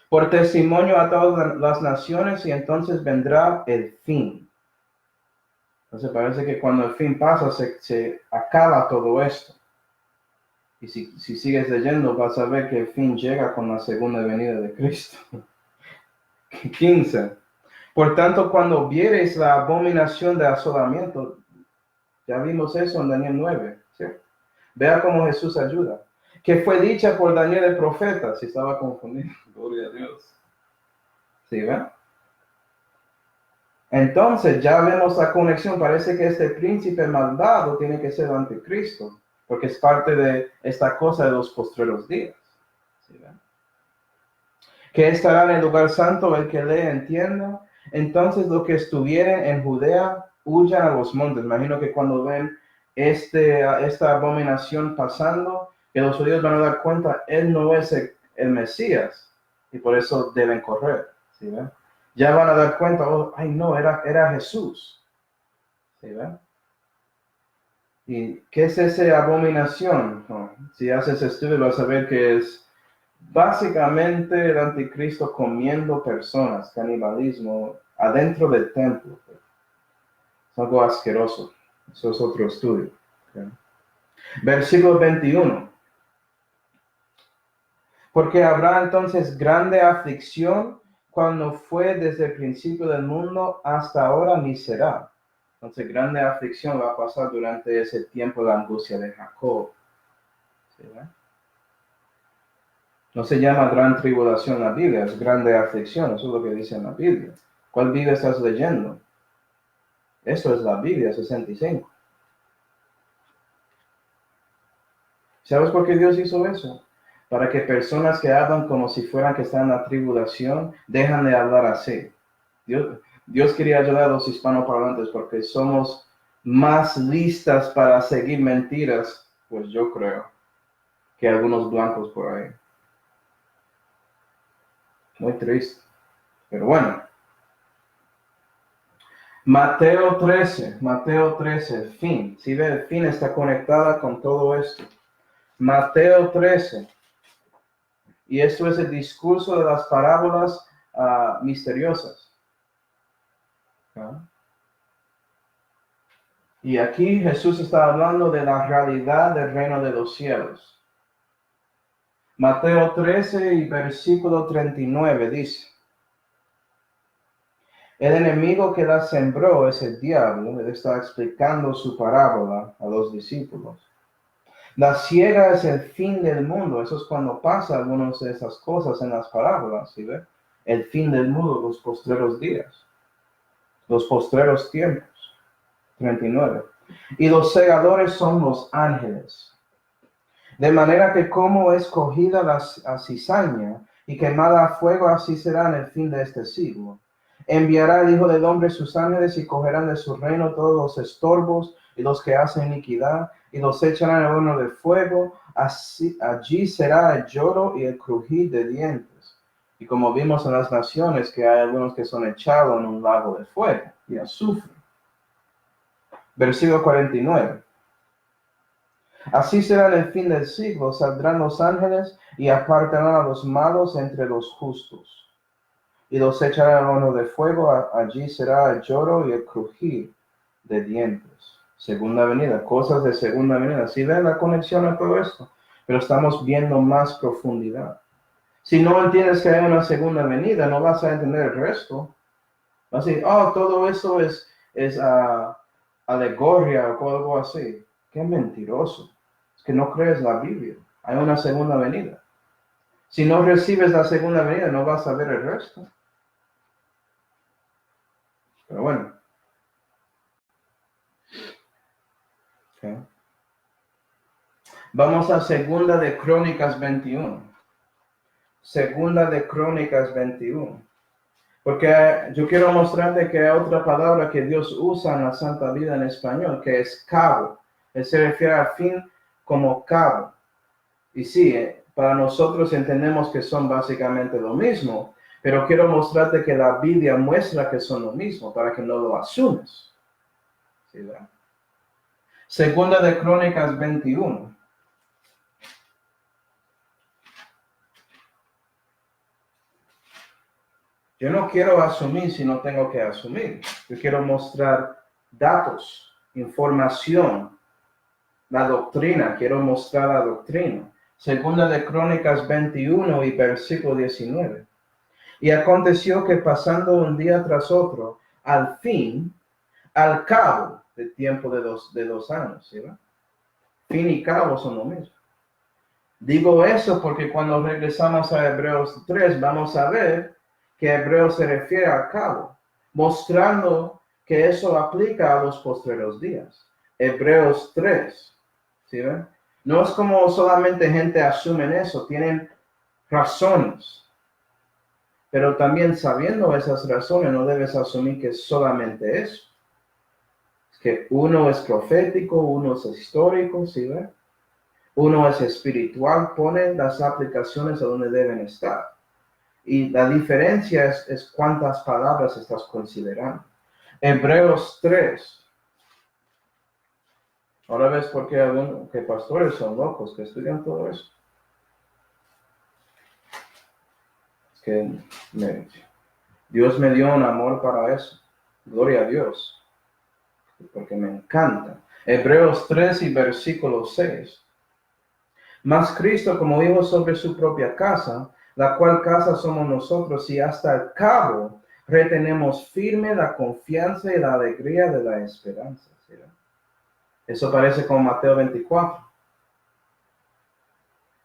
Por testimonio a todas las naciones y entonces vendrá el fin. Entonces parece que cuando el fin pasa se acaba todo esto. Y si sigues leyendo vas a ver que el fin llega con la segunda venida de Cristo. 15. Por tanto, cuando viereis la abominación de asolamiento, ya vimos eso en Daniel 9, ¿sí? Vea cómo Jesús ayuda. Que fue dicha por Daniel el profeta, si estaba confundido. Gloria a Dios. ¿Sí, ven? Entonces ya vemos la conexión. Parece que este príncipe malvado tiene que ser el anticristo, porque es parte de esta cosa de los postreros días. ¿Sí, ven? Que estará en el lugar santo el que lee entienda. Entonces los que estuvieren en Judea huyan a los montes. Imagino que cuando ven esta abominación pasando, que los judíos van a dar cuenta, él no es el Mesías, y por eso deben correr. ¿Sí ven? Ya van a dar cuenta, oh, ay no, era Jesús. ¿Sí ven? ¿Y qué es esa abominación? Oh, si haces estudio vas a ver que es básicamente el anticristo comiendo personas, canibalismo, adentro del templo. Es algo asqueroso. Eso es otro estudio. ¿Okay? Versículo 21. Porque habrá entonces grande aflicción cuando fue desde el principio del mundo hasta ahora ni será. Entonces grande aflicción va a pasar durante ese tiempo de angustia de Jacob. ¿Sí, no se llama gran tribulación en la Biblia, es grande aflicción, eso es lo que dice en la Biblia. ¿Cuál Biblia estás leyendo? Eso es la Biblia 65. ¿Sabes por qué Dios hizo eso? Para que personas que hablan como si fueran que están en la tribulación, dejan de hablar así. Dios quería ayudar a los hispanoparlantes porque somos más listas para seguir mentiras, pues yo creo, que algunos blancos por ahí. Muy triste. Pero bueno. Mateo 13, el fin. Si ve, el fin está conectada con todo esto. Mateo 13. Y esto es el discurso de las parábolas misteriosas. ¿Ah? Y aquí Jesús está hablando de la realidad del reino de los cielos. Mateo 13 y versículo 39 dice: el enemigo que la sembró es el diablo. Él está explicando su parábola a los discípulos. La ciega es el fin del mundo. Eso es cuando pasa algunas de esas cosas en las parábolas, ¿sí ve? El fin del mundo, los postreros días, los postreros tiempos. 39. Y los segadores son los ángeles. De manera que como es cogida la cizaña y quemada a fuego, así será en el fin de este siglo. Enviará el Hijo del Hombre sus ángeles y cogerán de su reino todos los estorbos, y los que hacen iniquidad, y los echarán en el horno de fuego. Allí será el lloro y el crujir de dientes. Y como vimos en las naciones, que hay algunos que son echados en un lago de fuego y azufre. Versículo 49. Así será en el fin del siglo, saldrán los ángeles y apartarán a los malos entre los justos. Y los echarán al horno de fuego, allí será el lloro y el crujir de dientes. Segunda venida, cosas de segunda venida. ¿Sí ven la conexión a todo esto? Pero estamos viendo más profundidad. Si no entiendes que hay una segunda venida, no vas a entender el resto. Vas a decir, oh, todo eso es alegoria o algo así. Qué mentiroso. Es que no crees la Biblia. Hay una segunda venida. Si no recibes la segunda venida, no vas a ver el resto. Pero bueno. Okay. Vamos a Segunda de Crónicas 21. Segunda de Crónicas 21. Porque yo quiero mostrarte que hay otra palabra que Dios usa en la Santa Vida en español, que es cabo. Él se refiere al fin como cabo. Y sí, para nosotros entendemos que son básicamente lo mismo, pero quiero mostrarte que la Biblia muestra que son lo mismo, para que no lo asumes. ¿Sí, verdad? Segunda de Crónicas 21. Yo no quiero asumir si no tengo que asumir. Yo quiero mostrar datos, información, la doctrina. Quiero mostrar la doctrina. Segunda de Crónicas 21 y versículo 19. Y aconteció que pasando un día tras otro, al fin, al cabo del tiempo de dos años, ¿sí? Fin y cabo son lo mismo. Digo eso porque cuando regresamos a Hebreos 3, vamos a ver que Hebreos se refiere al cabo, mostrando que eso aplica a los postreros días. Hebreos 3, ¿sí ven? No es como solamente gente asume eso, tienen razones. Pero también sabiendo esas razones, no debes asumir que es solamente eso. Es que uno es profético, uno es histórico, ¿sí ven? Uno es espiritual, pone las aplicaciones a donde deben estar. Y la diferencia es cuántas palabras estás considerando. Hebreos 3. Ahora ves por qué algunos que pastores son locos que estudian todo eso. Es que Dios me dio un amor para eso. Gloria a Dios. Porque me encanta. Hebreos 3 y versículo 6. Mas Cristo, como dijo sobre su propia casa, la cual casa somos nosotros, y hasta el cabo retenemos firme la confianza y la alegría de la esperanza. ¿Sí? Eso parece como Mateo 24.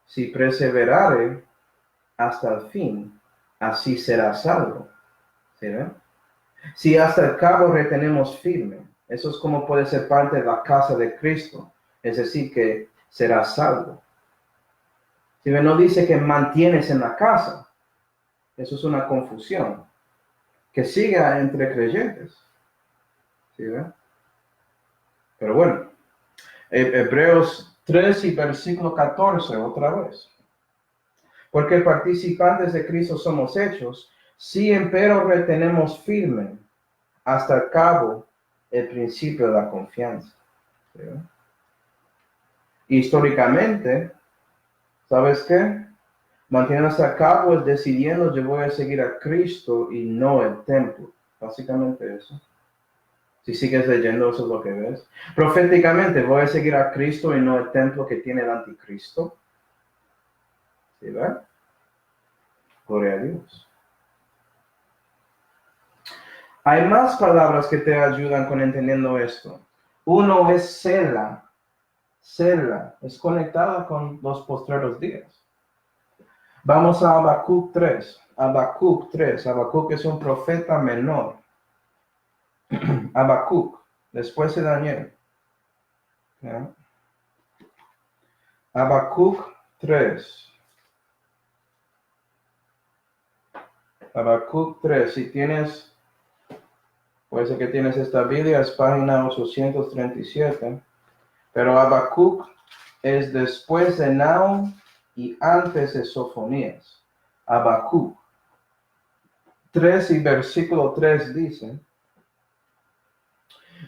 Si perseverare hasta el fin, así será salvo. ¿Sí? Si hasta el cabo retenemos firme, eso es como puede ser parte de la casa de Cristo, es decir, que será salvo. Si no dice que mantienes en la casa, eso es una confusión que siga entre creyentes. ¿Sí, verdad? Pero bueno, Hebreos 3 y versículo 14, otra vez. Porque participantes de Cristo somos hechos, si empero retenemos firme hasta el cabo el principio de la confianza. ¿Sí, verdad? Históricamente, ¿sabes qué? Mantener hasta cabo es decidiendo yo voy a seguir a Cristo y no el templo. Básicamente eso. Si sigues leyendo, eso es lo que ves. Proféticamente, voy a seguir a Cristo y no el templo que tiene el anticristo. ¿Sí ves? Gloria a Dios. Hay más palabras que te ayudan con entendiendo esto. Uno es Sela. Sela es conectada con los postreros días. Vamos a Habacuc 3. Habacuc 3. Habacuc es un profeta menor. Habacuc, después de Daniel. ¿Ya? Habacuc 3. Habacuc 3. Si tienes Puede ser que tienes esta Biblia, es página 837. Pero Habacuc es después de Nahum y antes de Sofonías. Habacuc 3 y versículo 3 dice: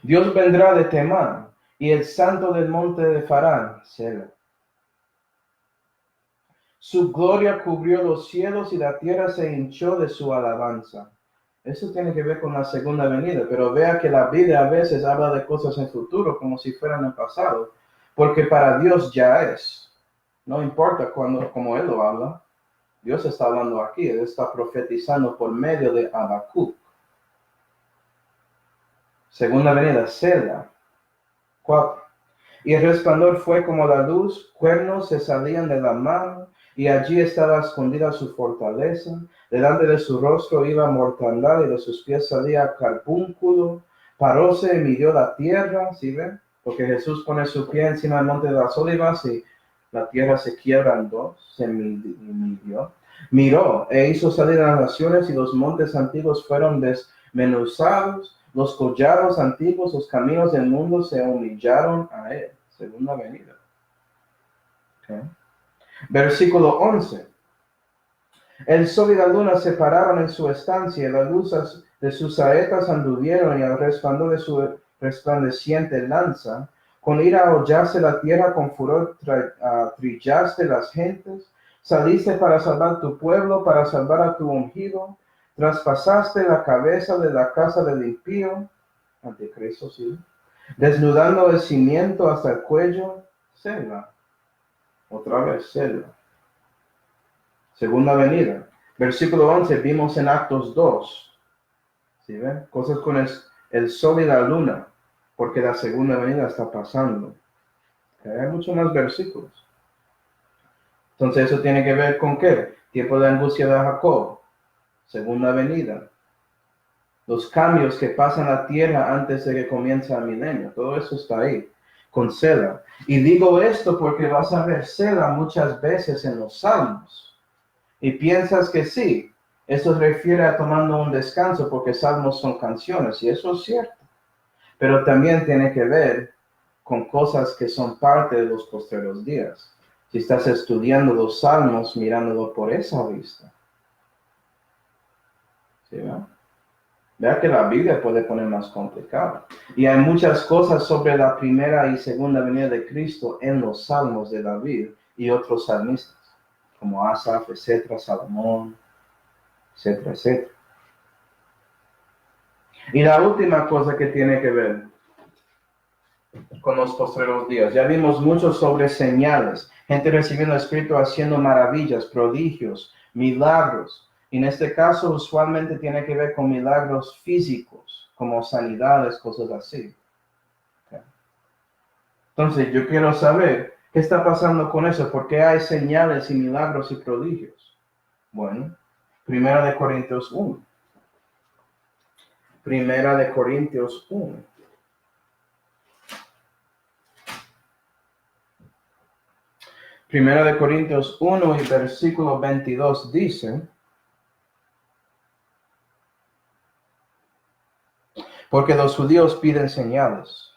Dios vendrá de Temán y el santo del monte de Farán, Sela. Su gloria cubrió los cielos y la tierra se hinchó de su alabanza. Eso tiene que ver con la segunda venida, pero vea que la Biblia a veces habla de cosas en futuro como si fueran en pasado, porque para Dios ya es. No importa cuando, como Él lo habla, Dios está hablando aquí, Él está profetizando por medio de Habacuc. Segunda venida, Sela 4. Y el resplandor fue como la luz, cuernos se salían de la mano, y allí estaba escondida su fortaleza. Delante de su rostro iba mortandad, y de sus pies salía carbúnculo. Paróse y midió la tierra, ¿sí ven? Porque Jesús pone su pie encima del monte de las olivas, y la tierra se quiebra en dos, se midió. Miró e hizo salir a las naciones, y los montes antiguos fueron desmenuzados. Los collados antiguos, los caminos del mundo se humillaron a él. Segunda venida. Okay. Versículo 11. El sol y la luna se pararon en su estancia, y la luz de sus saetas anduvieron, y al resplandor de su resplandeciente lanza. Con ira hollaste la tierra, con furor trillaste las gentes. Saliste para salvar tu pueblo, para salvar a tu ungido. Traspasaste la cabeza de la casa del impío, anticristo, sí, desnudando el cimiento hasta el cuello, Sela. Otra vez, Sela. Segunda venida. Versículo 11, vimos en Actos 2, ¿sí ven? Cosas con el sol y la luna, porque la segunda venida está pasando. Hay muchos más versículos. Entonces, ¿eso tiene que ver con qué? Tiempo de angustia de Jacob, segunda venida. Los cambios que pasan la tierra antes de que comience el milenio. Todo eso está ahí, con Sela. Y digo esto porque vas a ver Sela muchas veces en los Salmos. Y piensas que sí, eso se refiere a tomando un descanso porque Salmos son canciones, y eso es cierto. Pero también tiene que ver con cosas que son parte de los postreros días. Si estás estudiando los Salmos, mirándolo por esa vista. ¿Sí, no? Vea que la Biblia puede poner más complicada. Y hay muchas cosas sobre la primera y segunda venida de Cristo en los Salmos de David y otros salmistas, como Asaf, etcétera, Salomón, etcétera, etcétera. Y la última cosa que tiene que ver con los postreros días. Ya vimos mucho sobre señales, gente recibiendo el Espíritu haciendo maravillas, prodigios, milagros. Y en este caso usualmente tiene que ver con milagros físicos, como sanidades, cosas así. Okay. Entonces yo quiero saber qué está pasando con eso, por qué hay señales y milagros y prodigios. Bueno, Primera de Corintios 1. Primera de Corintios 1. Primera de Corintios 1 y versículo 22 dice: porque los judíos piden señales.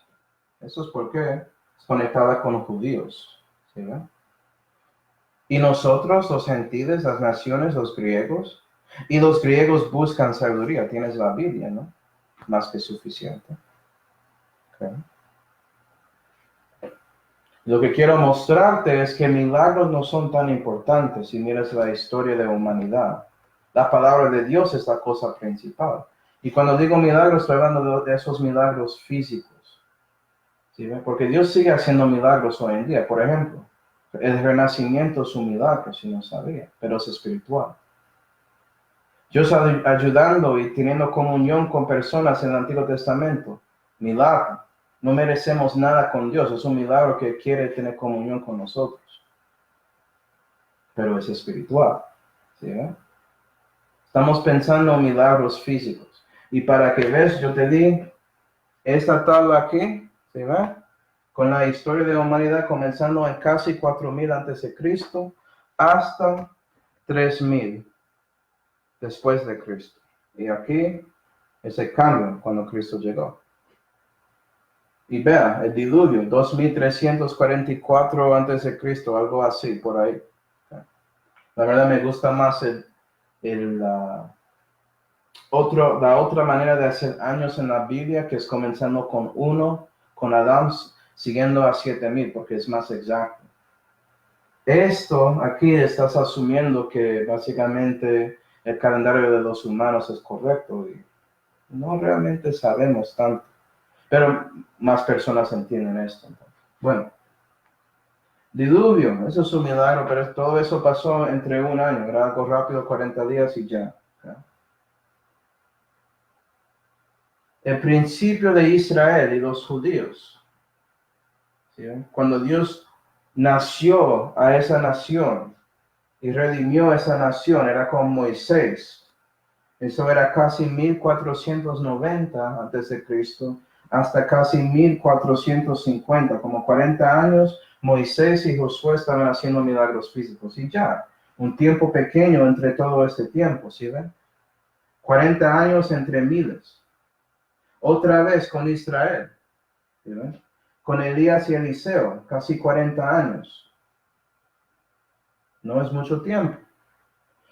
Eso es porque es conectada con los judíos. ¿Sí? Y nosotros, los gentiles, las naciones, los griegos, y los griegos buscan sabiduría. Tienes la Biblia, ¿no? Más que suficiente. Okay. Lo que quiero mostrarte es que milagros no son tan importantes si miras la historia de la humanidad. La palabra de Dios es la cosa principal. Y cuando digo milagros, estoy hablando de esos milagros físicos. ¿Sí? Porque Dios sigue haciendo milagros hoy en día. Por ejemplo, el renacimiento es un milagro, si no sabía, pero es espiritual. Dios ayudando y teniendo comunión con personas en el Antiguo Testamento, milagro. No merecemos nada con Dios, es un milagro que quiere tener comunión con nosotros. Pero es espiritual. ¿Sí? Estamos pensando en milagros físicos. Y para que veas, yo te di esta tabla aquí, ¿sí? Con la historia de la humanidad comenzando en casi 4000 a.C. hasta 3000 después de Cristo. Y aquí ese cambio cuando Cristo llegó. Y vea, el diluvio, 2344 antes de Cristo, algo así por ahí. La verdad me gusta más la otra manera de hacer años en la Biblia, que es comenzando con 1, con Adán, siguiendo a 7000, porque es más exacto. Esto aquí estás asumiendo que básicamente el calendario de los humanos es correcto y no realmente sabemos tanto, pero más personas entienden esto. Bueno, diluvio, eso es un milagro, pero todo eso pasó entre un año, era algo rápido, 40 días y ya. El principio de Israel y los judíos, ¿sí? Cuando Dios nació a esa nación y redimió a esa nación, era con Moisés. Eso era casi 1490 antes de Cristo, hasta casi 1450, como 40 años, Moisés y Josué estaban haciendo milagros físicos y ya, un tiempo pequeño entre todo este tiempo, ¿sí ven? 40 años entre miles. Otra vez con Israel, ¿sí ven? Con Elías y Eliseo, casi 40 años. No es mucho tiempo.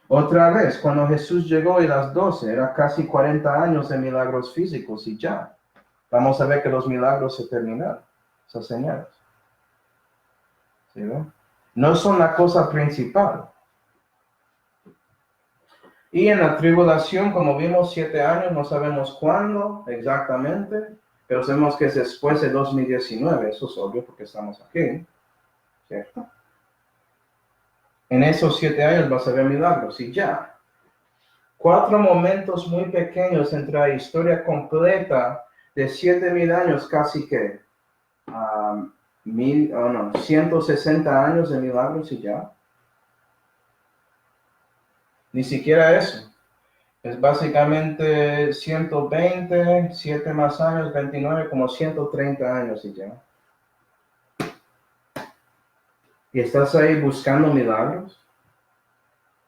Otra vez, cuando Jesús llegó y las 12, era casi 40 años de milagros físicos y ya. Vamos a ver que los milagros se terminaron, esas señales. ¿Sí, no? No son la cosa principal. Y en la tribulación, como vimos, 7 años, no sabemos cuándo exactamente, pero sabemos que es después de 2019, eso es obvio porque estamos aquí, ¿cierto? En esos 7 años vas a ver milagros y ya. 4 momentos muy pequeños entre la historia completa de 7000 años, casi que 160 años de milagros y ya. Ni siquiera eso. Es básicamente 120, 7 más años, 29, como 130 años y ya. ¿Y estás ahí buscando milagros?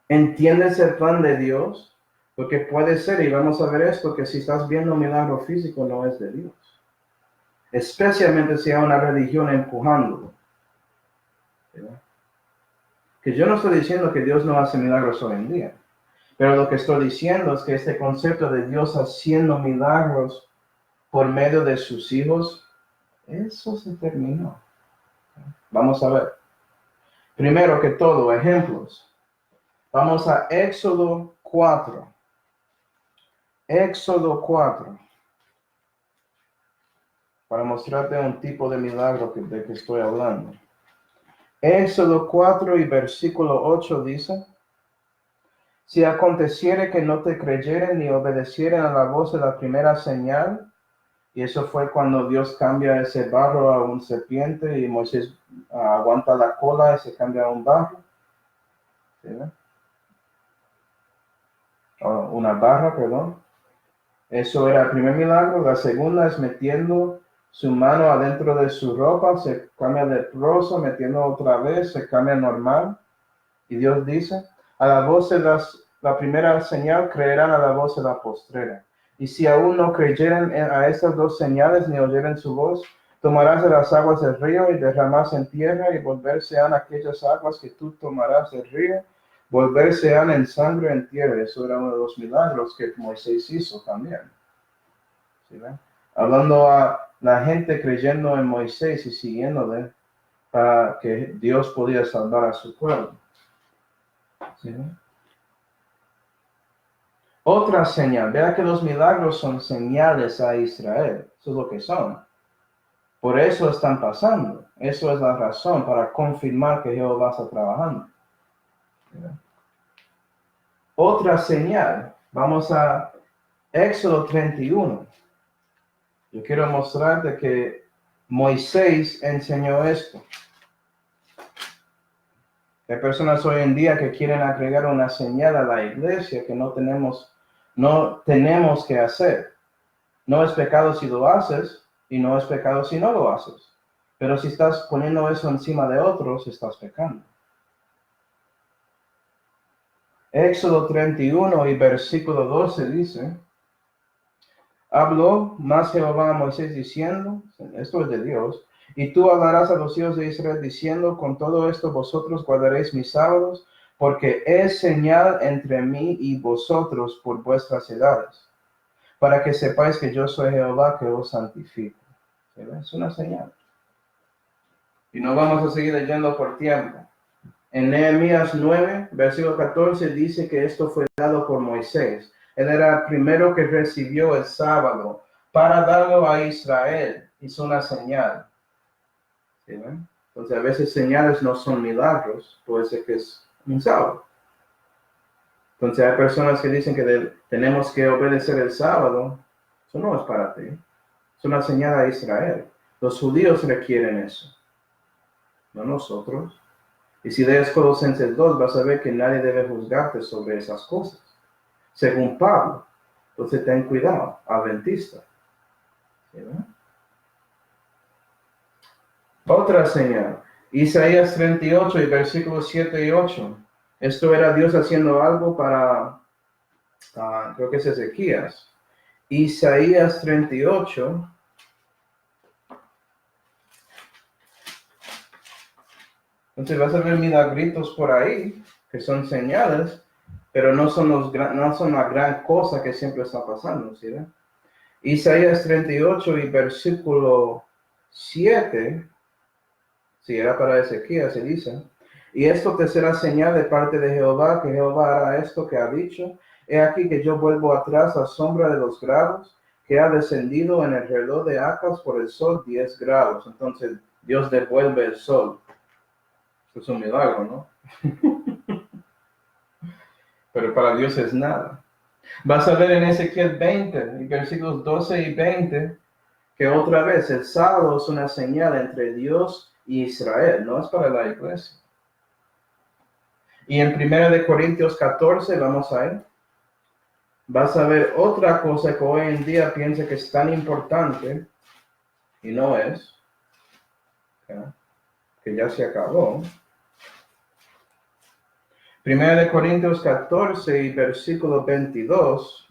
¿Entiendes el plan de Dios? Porque puede ser, y vamos a ver esto, que si estás viendo un milagro físico no es de Dios. Especialmente si hay una religión empujándolo. ¿Verdad? Que yo no estoy diciendo que Dios no hace milagros hoy en día. Pero lo que estoy diciendo es que este concepto de Dios haciendo milagros por medio de sus hijos, eso se terminó. Vamos a ver. Primero que todo, ejemplos. Vamos a Éxodo 4. Éxodo 4. Para mostrarte un tipo de milagro de que estoy hablando. Éxodo 4 y versículo 8 dice: si aconteciere que no te creyeren ni obedecieren a la voz de la primera señal, y eso fue cuando Dios cambia ese barro a un serpiente y Moisés aguanta la cola y se cambia a un barro. ¿Sí? Una barra, perdón. Eso era el primer milagro. La segunda es metiendo su mano adentro de su ropa, se cambia de leproso, metiendo otra vez, se cambia normal. Y Dios dice: a la voz de la primera señal creerán a la voz de la postrera. Y si aún no creyeran a estas dos señales ni oyeren su voz, tomarás de las aguas del río y derramarás en tierra, y volversean aquellas aguas que tú tomarás del río, volversean en sangre en tierra. Eso era uno de los milagros que Moisés hizo también. ¿Sí ven? Hablando a la gente creyendo en Moisés y siguiéndole para que Dios podía salvar a su pueblo. ¿Sí? Otra señal, vea que los milagros son señales a Israel, eso es lo que son. Por eso están pasando, eso es la razón para confirmar que Jehová está trabajando. Otra señal, vamos a Éxodo 31. Yo quiero mostrarte que Moisés enseñó esto. Hay personas hoy en día que quieren agregar una señal a la iglesia que no tenemos que hacer. No es pecado si lo haces y no es pecado si no lo haces. Pero si estás poniendo eso encima de otros, estás pecando. Éxodo 31 y versículo 12 dice: Habló más Jehová a Moisés diciendo, esto es de Dios, y tú hablarás a los hijos de Israel diciendo, con todo esto vosotros guardaréis mis sábados, porque es señal entre mí y vosotros por vuestras edades, para que sepáis que yo soy Jehová que os santifico. Es una señal. Y no vamos a seguir leyendo por tiempo. En Nehemías 9, versículo 14, dice que esto fue dado por Moisés. Él era el primero que recibió el sábado para darlo a Israel. Hizo una señal. ¿Sí ven? Entonces, a veces señales no son milagros. Puede ser que es un sábado. Entonces, hay personas que dicen que tenemos que obedecer el sábado. Eso no es para ti. Es una señal a Israel. Los judíos requieren eso, no nosotros. Y si lees Colosenses 2, vas a ver que nadie debe juzgarte sobre esas cosas, según Pablo. Entonces ten cuidado, adventista. ¿Sí, no? Otra señal, Isaías 38 y versículos 7 y 8. Esto era Dios haciendo algo para, creo que es Ezequías. Isaías 38. Entonces vas a ver milagritos por ahí, que son señales, pero no son la gran cosa que siempre está pasando, ¿sí? Isaías 38 y versículo 7, si era para Ezequías, se dice, y esto te será señal de parte de Jehová, que Jehová hará esto que ha dicho. He aquí que yo vuelvo atrás a sombra de los grados, que ha descendido en el reloj de Acas por el sol 10 grados. Entonces Dios devuelve el sol. Es un milagro, ¿no? Pero para Dios es nada. Vas a ver en Ezequiel 20, y versículos 12 y 20, que otra vez el sábado es una señal entre Dios y Israel, no es para la iglesia. Y en 1 Corintios 14, vamos a ir, vas a ver otra cosa que hoy en día piensa que es tan importante, y no es, ¿okay? Que ya se acabó. 1 Corintios 14 y versículo 22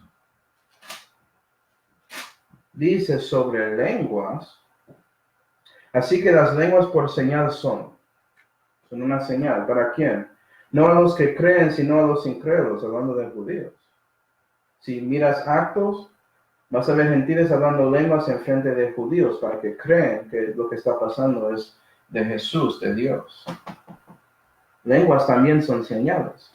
dice sobre lenguas. Así que las lenguas por señal son una señal. ¿Para quién? No a los que creen, sino a los incrédulos, hablando de judíos. Si miras Actos, vas a ver gentiles hablando lenguas en frente de judíos para que creen que lo que está pasando es de Jesús, de Dios. Lenguas también son señales.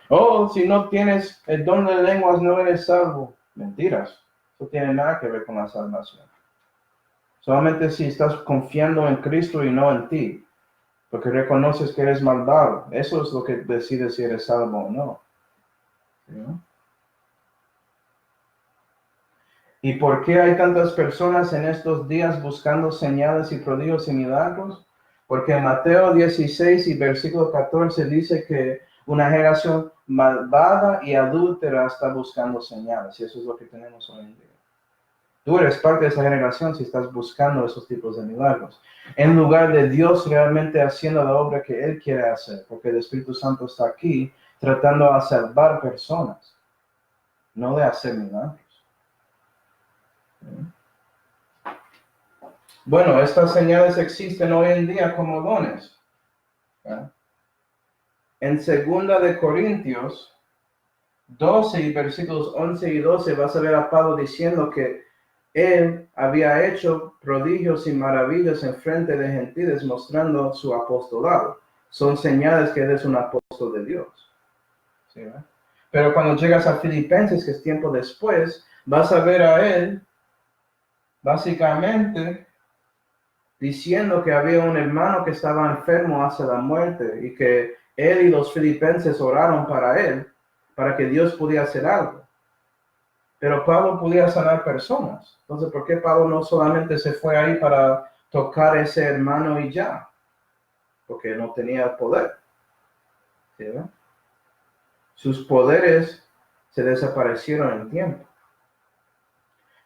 Oh, si no tienes el don de lenguas, no eres salvo. Mentiras. No tiene nada que ver con la salvación. Solamente si estás confiando en Cristo y no en ti, porque reconoces que eres malvado. Eso es lo que decide si eres salvo o no. ¿Sí? ¿Y por qué hay tantas personas en estos días buscando señales y prodigios y milagros? Porque en Mateo 16 y versículo 14 dice que una generación malvada y adúltera está buscando señales. Y eso es lo que tenemos hoy en día. Tú eres parte de esa generación si estás buscando esos tipos de milagros, en lugar de Dios realmente haciendo la obra que Él quiere hacer, porque el Espíritu Santo está aquí tratando de salvar personas, no de hacer milagros. Bueno, estas señales existen hoy en día como dones. En 2 Corintios 12 y versículos 11 y 12 vas a ver a Pablo diciendo que él había hecho prodigios y maravillas en frente de gentiles mostrando su apostolado. Son señales que él es un apóstol de Dios. ¿Sí, no? Pero cuando llegas a Filipenses, que es tiempo después, vas a ver a él básicamente diciendo que había un hermano que estaba enfermo hacia la muerte y que él y los filipenses oraron para él, para que Dios pudiera hacer algo. Pero Pablo podía sanar personas. Entonces, ¿por qué Pablo no solamente se fue ahí para tocar a ese hermano y ya? Porque no tenía poder. ¿Sí, no? Sus poderes se desaparecieron en tiempo.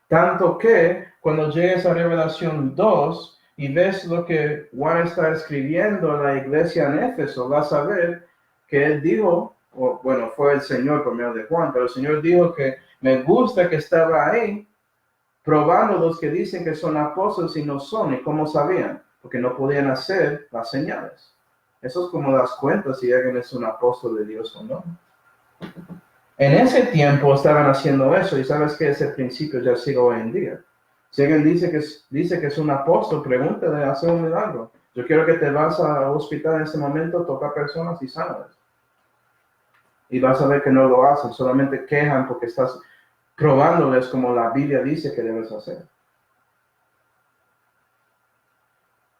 Tanto que cuando llegues a Revelación 2 y ves lo que Juan está escribiendo a la iglesia en Éfeso, vas a ver que él dijo, bueno, fue el Señor por medio de Juan, pero el Señor dijo que me gusta que estaba ahí probando los que dicen que son apóstoles y no son. ¿Y cómo sabían? Porque no podían hacer las señales. Eso es como das cuenta si alguien es un apóstol de Dios o no. En ese tiempo estaban haciendo eso, y sabes que ese principio ya sigue hoy en día. Si alguien dice que es un apóstol, pregúntale, hace un milagro. Yo quiero que te vas al hospital en ese momento, toca personas y sanas. Y vas a ver que no lo hacen, solamente quejan porque estás probándoles como la Biblia dice que debes hacer.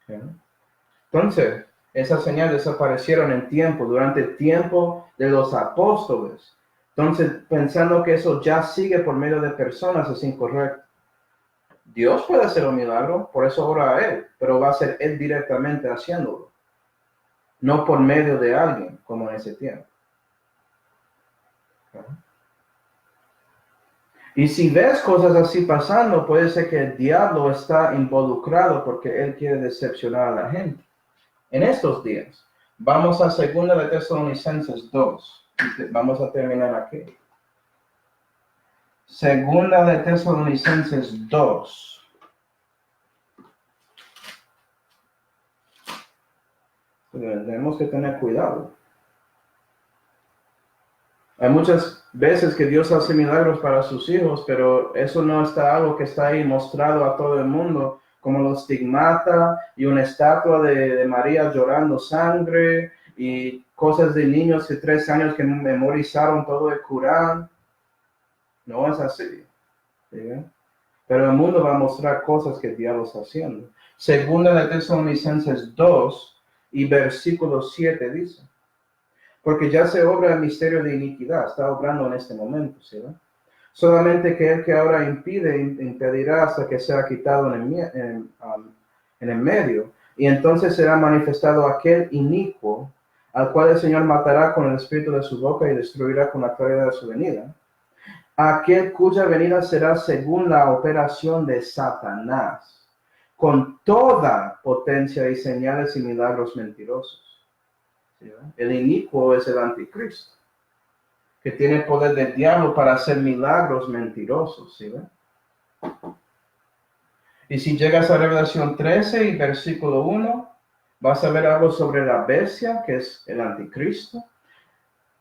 ¿Sí? Entonces, esas señales desaparecieron durante el tiempo de los apóstoles. Entonces, pensando que eso ya sigue por medio de personas es incorrecto. Dios puede hacer un milagro, por eso ora a Él, pero va a ser Él directamente haciéndolo, no por medio de alguien, como en ese tiempo. Y si ves cosas así pasando, puede ser que el diablo está involucrado porque él quiere decepcionar a la gente. En estos días, vamos a 2 de Tesalonicenses 2. Vamos a terminar aquí. 2 de Tesalonicenses 2. Tenemos que tener cuidado. Hay muchas veces que Dios hace milagros para sus hijos, pero eso no está algo que está ahí mostrado a todo el mundo, como los estigmata y una estatua de María llorando sangre y cosas de niños de 3 años que memorizaron todo el Corán. No es así. ¿Sí? Pero el mundo va a mostrar cosas que el diablo está haciendo. 2 de Tesalonicenses 2 y versículo 7 dice: porque ya se obra el misterio de iniquidad, está obrando en este momento, ¿sí? Solamente que el que ahora impedirá hasta que sea quitado en el medio, y entonces será manifestado aquel inicuo, al cual el Señor matará con el espíritu de su boca y destruirá con la claridad de su venida. Aquel cuya venida será según la operación de Satanás, con toda potencia y señales y milagros mentirosos. ¿Sí? El inicuo es el anticristo, que tiene poder del diablo para hacer milagros mentirosos. ¿Sí? Y si llegas a Revelación 13 y versículo 1, vas a ver algo sobre la bestia, que es el anticristo.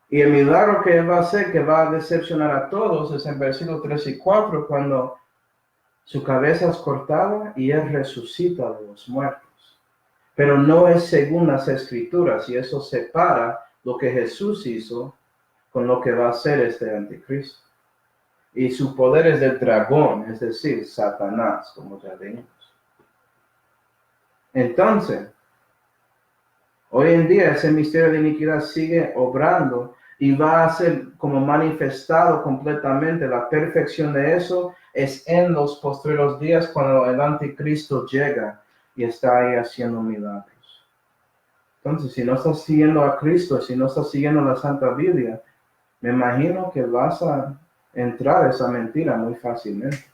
Y el milagro que él va a hacer, que va a decepcionar a todos, es en versículo 3 y 4, cuando su cabeza es cortada y él resucita de los muertos. Pero no es según las escrituras, y eso separa lo que Jesús hizo con lo que va a hacer este anticristo. Y su poder es del dragón, es decir, Satanás, como ya vimos. Entonces, hoy en día ese misterio de iniquidad sigue obrando y va a ser como manifestado completamente. La perfección de eso es en los postreros días, cuando el anticristo llega y está ahí haciendo milagros. Entonces, si no estás siguiendo a Cristo, si no estás siguiendo la Santa Biblia, me imagino que vas a entrar a esa mentira muy fácilmente.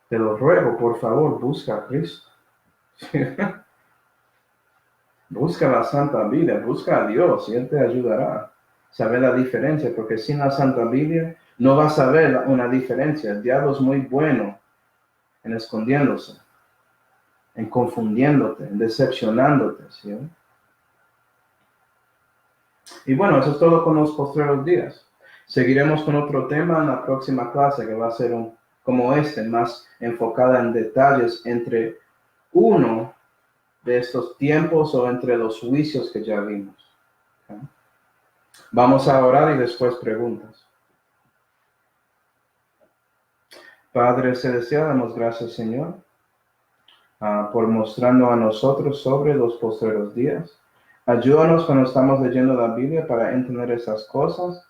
Te lo ruego, por favor, busca a Cristo. Busca la Santa Biblia, busca a Dios y Él te ayudará a saber la diferencia, porque sin la Santa Biblia no vas a ver una diferencia. El diablo es muy bueno en escondiéndose, en confundiéndote, en decepcionándote. ¿Sí? Y bueno, eso es todo con los postreros días. Seguiremos con otro tema en la próxima clase, que va a ser como más enfocada en detalles entre uno de estos tiempos o entre los juicios que ya vimos. ¿Okay? Vamos a orar y después preguntas. Padre celestial, damos gracias, Señor, por mostrando a nosotros sobre los postreros días. Ayúdanos cuando estamos leyendo la Biblia para entender esas cosas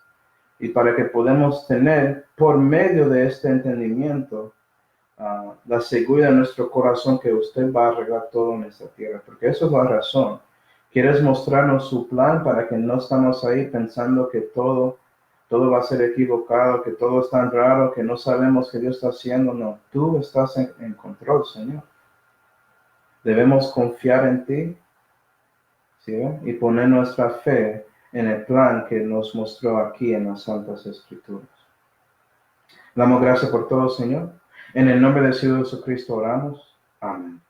y para que podamos tener, por medio de este entendimiento, la seguridad en nuestro corazón que usted va a arreglar todo en esta tierra, porque eso es la razón. Quieres mostrarnos su plan para que no estamos ahí pensando que todo va a ser equivocado, que todo es tan raro, que no sabemos qué Dios está haciendo. No, tú estás en control, Señor. Debemos confiar en ti, ¿sí? Y poner nuestra fe en el plan que nos mostró aquí en las Santas Escrituras. Damos gracias por todo, Señor. En el nombre del Señor Jesucristo oramos. Amén.